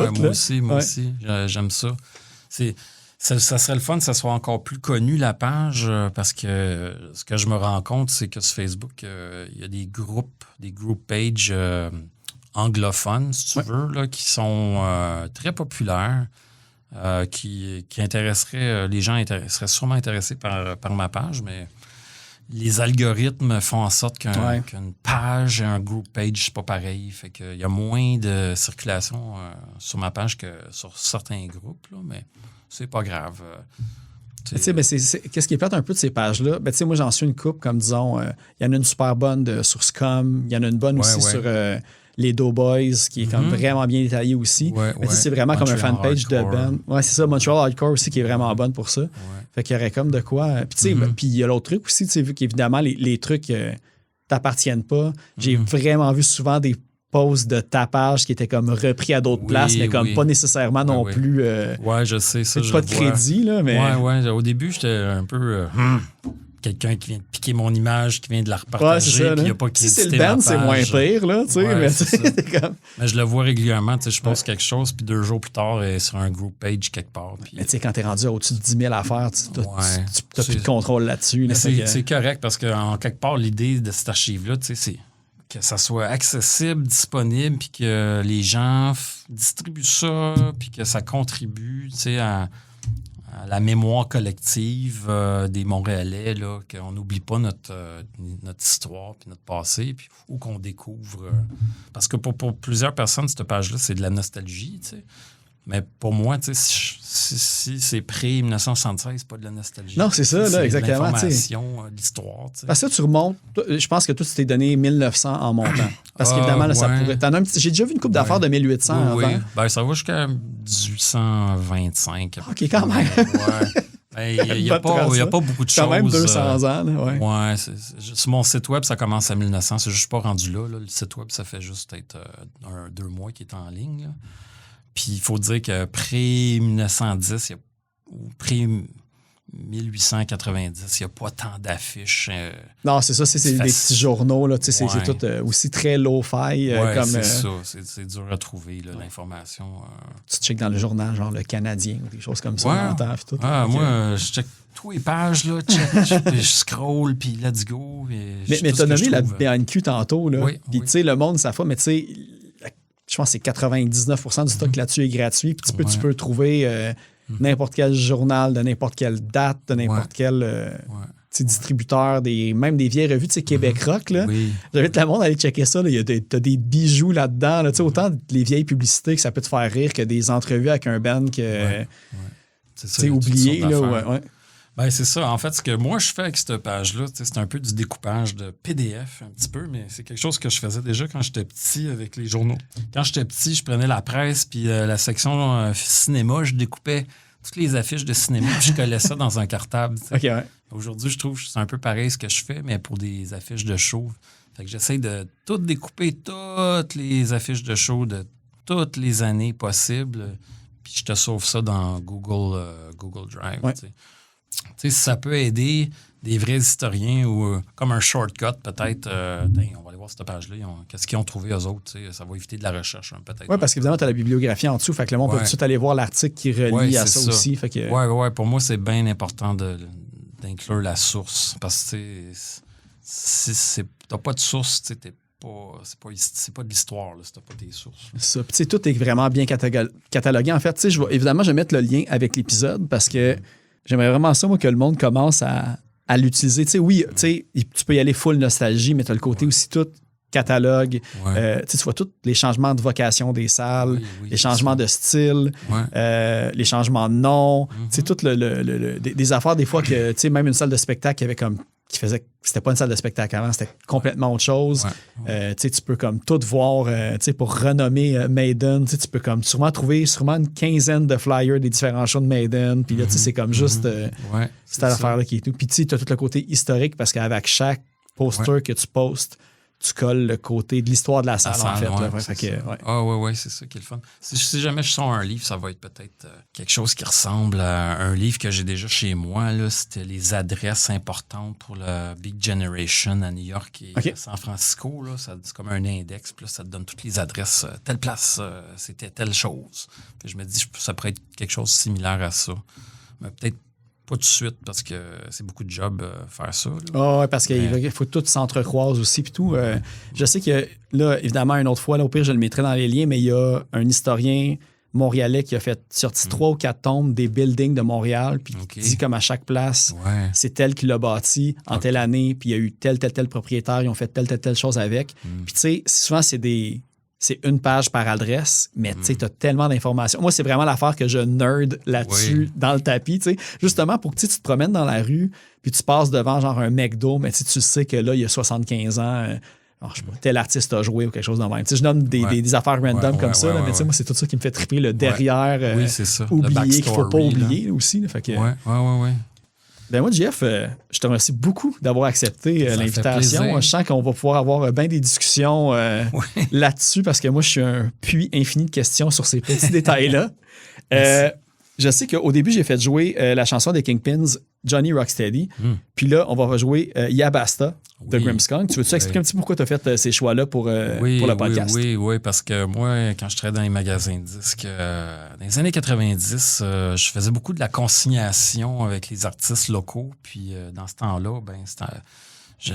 Moi aussi, j'aime ça. Ça serait le fun que ça soit encore plus connu, la page, parce que ce que je me rends compte, c'est que sur Facebook, il y a des group pages anglophones, si tu veux, là, qui sont très populaires, qui intéresseraient, les gens seraient sûrement intéressés par ma page, mais les algorithmes font en sorte qu'une page et un group page, c'est pas pareil. Fait qu'il y a moins de circulation sur ma page que sur certains groupes, là, mais c'est pas grave.
Tu sais, qu'est-ce qui est plate un peu de ces pages-là? Ben, tu sais, moi, j'en suis une coupe, comme disons, il y en a une super bonne sur Scum, il y en a une bonne aussi sur les Doughboys, qui est comme vraiment bien détaillée aussi. Mais c'est vraiment comme un fanpage de band. Ouais, c'est ça, Montreal Hardcore aussi, qui est vraiment bonne pour ça. Fait qu'il y aurait comme de quoi. Puis, tu sais, puis il y a l'autre truc aussi, tu sais, vu qu'évidemment, les trucs t'appartiennent pas. J'ai vraiment vu souvent des posts de tapage qui étaient comme repris à d'autres places, mais comme pas nécessairement non plus.
Je sais ça.
Pas de crédit, là, mais.
Au début, j'étais un peu. Quelqu'un qui vient de piquer mon image, qui vient de la repartager, puis il n'y a pas crédité.
Si c'est le band, c'est moins pire, là, tu sais.
Mais je le vois régulièrement, tu sais, je poste quelque chose, puis 2 jours plus tard, elle est sur un group page quelque part. Puis,
mais tu sais, quand t'es rendu au-dessus de 10 000 affaires, tu n'as plus de contrôle là-dessus. Là,
c'est correct, parce qu'en quelque part, l'idée de cette archive-là, tu sais, c'est que ça soit accessible, disponible, puis que les gens distribuent ça, puis que ça contribue, tu sais, à la mémoire collective des Montréalais, là, qu'on n'oublie pas notre histoire puis notre passé, puis, ou qu'on découvre. Parce que pour plusieurs personnes, cette page-là, c'est de la nostalgie, tu sais. Mais pour moi, tu sais, si c'est pré-1976, c'est pas de la nostalgie.
Non, c'est ça, là, exactement.
C'est de l'information, de l'histoire. Tu sais.
Parce que tu remontes, je pense que toi, tu t'es donné 1900 en montant. Parce qu'évidemment, là, ça pourrait. J'ai déjà vu une coupe d'affaires de 1800 avant.
Ben, ça va jusqu'à 1825.
OK, quand même.
Il n'y a pas beaucoup de choses.
Quand même 200 ans. Là, ouais.
Ouais, sur mon site web, ça commence à 1900. C'est juste pas rendu là. Le site web, ça fait juste peut-être 2 mois qu'il est en ligne. Là. Puis il faut dire que pré-1910, ou pré-1890, il n'y a pas tant d'affiches.
Non, c'est ça. C'est des petits journaux. Là, c'est tout aussi très low-fi. Comme,
c'est ça. C'est dur à trouver, là, l'information.
Tu checkes dans le journal, genre Le Canadien ou des choses comme ça. Tout,
moi, je check tous les pages, là, je scroll, puis let's go.
Mais tu as nommé la BNQ tantôt. Là, puis tu sais, le monde, ça fait, mais tu sais, je pense que c'est 99% du stock là-dessus est gratuit. Puis tu peux trouver n'importe quel journal, de n'importe quelle date, de n'importe quel distributeur, même des vieilles revues, Québec Rock. Là. J'invite le monde à aller checker ça. T'as des bijoux là-dedans. Là, autant les vieilles publicités que ça peut te faire rire que des entrevues avec un band que c'est oublié. Là,
Ben, c'est ça. En fait, ce que moi, je fais avec cette page-là, c'est un peu du découpage de PDF, un petit peu, mais c'est quelque chose que je faisais déjà quand j'étais petit avec les journaux. Quand j'étais petit, je prenais la presse puis la section cinéma, je découpais toutes les affiches de cinéma puis je collais ça dans un cartable. Aujourd'hui, je trouve que c'est un peu pareil ce que je fais, mais pour des affiches de show. Fait que j'essaie de tout découper, toutes les affiches de show de toutes les années possibles, puis je te sauve ça dans Google Drive. Tu sais, si ça peut aider des vrais historiens ou comme un shortcut, peut-être, on va aller voir cette page-là, qu'est-ce qu'ils ont trouvé eux autres, ça va éviter de la recherche, peut-être.
Oui, parce qu'évidemment, tu as la bibliographie en dessous, fait que le monde peut tout de suite aller voir l'article qui relie à ça aussi.
Oui, pour moi, c'est bien important d'inclure la source, parce que si t'as pas de source, c'est pas de l'histoire, là, si t'as pas tes sources.
Ça, puis tout est vraiment bien catalogué. En fait, évidemment, je vais mettre le lien avec l'épisode parce que j'aimerais vraiment ça, moi, que le monde commence à l'utiliser. Tu peux y aller full nostalgie, mais tu as le côté aussi tout catalogue. Tu vois tous les changements de vocation des salles, les changements de style, les changements de nom. Toutes des affaires, des fois, que même une salle de spectacle qui avait comme c'était pas une salle de spectacle avant, c'était complètement autre chose. Tu peux comme tout voir, pour renommer Maiden, tu peux comme sûrement trouver une quinzaine de flyers des différents shows de Maiden, puis là, c'est comme juste cette affaire-là qui est tout. Puis tu as tout le côté historique parce qu'avec chaque poster que tu postes, tu colles le côté de l'histoire de la salle, en fait.
C'est ça qui est le fun. Si jamais je sors un livre, ça va être peut-être quelque chose qui ressemble à un livre que j'ai déjà chez moi. Là. C'était les adresses importantes pour la Big Generation à New York et San Francisco. Là. C'est comme un index. Puis là, ça te donne toutes les adresses. Telle place, c'était telle chose. Puis je me dis, ça pourrait être quelque chose de similaire à ça. Mais peut-être pas tout de suite, parce que c'est beaucoup de job faire ça.
Parce qu'il faut tout s'entrecroise aussi. Puis tout. Je sais que, là, évidemment, une autre fois, là, au pire, je le mettrai dans les liens, mais il y a un historien montréalais qui a sorti 3 ou 4 tomes des buildings de Montréal, puis qui dit comme à chaque place, c'est tel qui l'a bâti en telle année, puis il y a eu tel propriétaire, ils ont fait telle chose avec. Puis tu sais, souvent, c'est une page par adresse, mais tu sais, tu as tellement d'informations. Moi, c'est vraiment l'affaire que je nerd là-dessus dans le tapis, tu sais. Justement, pour que tu te promènes dans la rue, puis tu passes devant genre un McDo, mais tu sais que là, il y a 75 ans, je sais pas, tel artiste a joué ou quelque chose de même. Tu sais, je nomme des affaires random comme ça, mais tu sais, moi, c'est tout ça qui me fait triper le derrière,
c'est ça.
oublié, qu'il faut pas oublier aussi. Là, fait que, Ben moi, Jeff, je te remercie beaucoup d'avoir accepté l'invitation. Je sens qu'on va pouvoir avoir bien des discussions là-dessus parce que moi, je suis un puits infini de questions sur ces petits détails-là. Je sais qu'au début, j'ai fait jouer la chanson des Kingpins, Johnny Rocksteady. Puis là, on va rejouer Yabasta de Grimmskunk. Tu veux-tu expliquer un petit peu pourquoi tu as fait ces choix-là pour le podcast?
Oui, parce que moi, quand je travaillais dans les magasins de disques, dans les années 90, je faisais beaucoup de la consignation avec les artistes locaux. Puis dans ce temps-là, je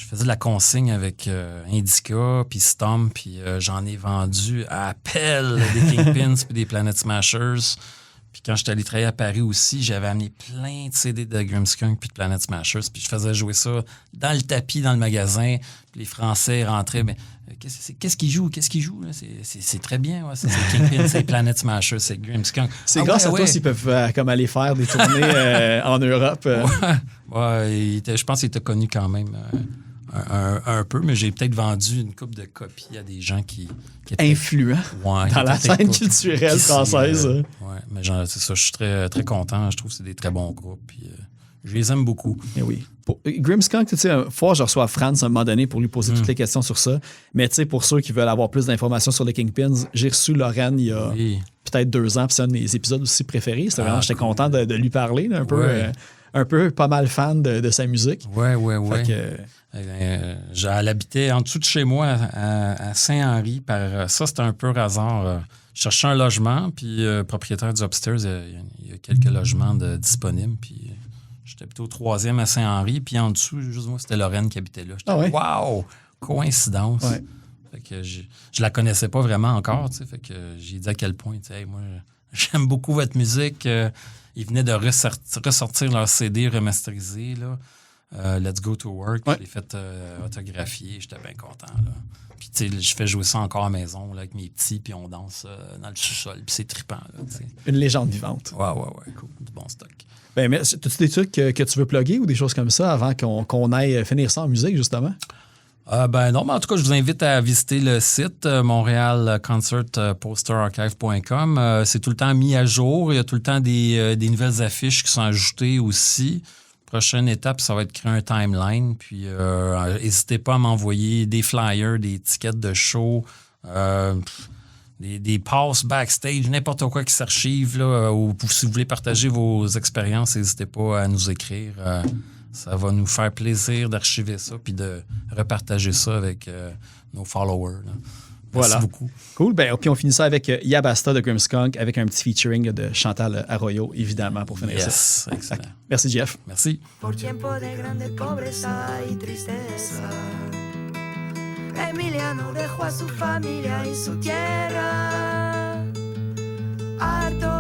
faisais de la consigne avec Indica, puis Stomp, puis j'en ai vendu à appel des Kingpins puis des Planet Smashers. Puis quand j'étais allé travailler à Paris aussi, j'avais amené plein de CD de Grimmskunk puis de Planet Smashers. Puis je faisais jouer ça dans le tapis, dans le magasin. Puis les Français rentraient. Mais qu'est-ce qu'ils jouent? Qu'est-ce qu'ils jouent? Là? C'est très bien. Ouais. C'est Kingpin, c'est Planet Smashers, c'est Grimmskunk.
C'est grâce à toi s'ils peuvent comme aller faire des tournées en Europe.
Je pense qu'il était connu quand même Un peu, mais j'ai peut-être vendu une couple de copies à des gens qui étaient
Influent dans la scène culturelle française.
Oui, mais c'est ça, je suis très, très content. Je trouve que c'est des très bons groupes. Puis, je les aime beaucoup.
Et oui. Grimmskunk, tu sais, fois, je reçois Franz à un moment donné pour lui poser toutes les questions sur ça. Mais tu sais, pour ceux qui veulent avoir plus d'informations sur les Kingpins, j'ai reçu Lorraine il y a peut-être 2 ans, puis c'est un de mes épisodes aussi préférés. J'étais content de lui parler, là, un peu pas mal fan de sa musique.
Oui. Elle habitait en dessous de chez moi, à Saint-Henri. Ça, c'était un peu hasard. Je cherchais un logement, puis propriétaire du upstairs, il y a quelques logements disponibles, puis j'étais plutôt au 3e à Saint-Henri, puis en dessous, juste moi, c'était Lorraine qui habitait là. J'étais wow! Coïncidence!
Ouais.
Fait que je la connaissais pas vraiment encore, tu sais, fait que j'ai dit à quel point, tu sais, hey, moi, j'aime beaucoup votre musique. Ils venaient de ressortir leur CD remasterisé, là. Let's Go to Work. Je l'ai fait autographier. J'étais bien content, là. Puis, tu sais, je fais jouer ça encore à la maison, là, avec mes petits, puis on danse dans le sous-sol. Puis c'est trippant, là, tu sais.
Une légende vivante.
Ouais. Cool. Du bon stock.
Ben, mais as-tu des trucs que tu veux plugger ou des choses comme ça avant qu'on aille finir ça en musique, justement?
Non, mais en tout cas, je vous invite à visiter le site montrealconcertposterarchive.com. C'est tout le temps mis à jour. Il y a tout le temps des nouvelles affiches qui sont ajoutées aussi. Prochaine étape, ça va être créer un timeline. Puis, n'hésitez pas à m'envoyer des flyers, des tickets de show, des passes backstage, n'importe quoi qui s'archive, là, ou si vous voulez partager vos expériences, n'hésitez pas à nous écrire. Ça va nous faire plaisir d'archiver ça puis de repartager ça avec nos followers. Là. Merci beaucoup.
Cool. Ben, puis on finit ça avec Yabasta de Grimmskunk avec un petit featuring de Chantal Arroyo, évidemment, pour finir ça.
Excellent.
Merci, Jeff.
Merci.
Por tiempo de grande pobreza y tristeza, Emiliano dejó a su familia y su tierra. Harto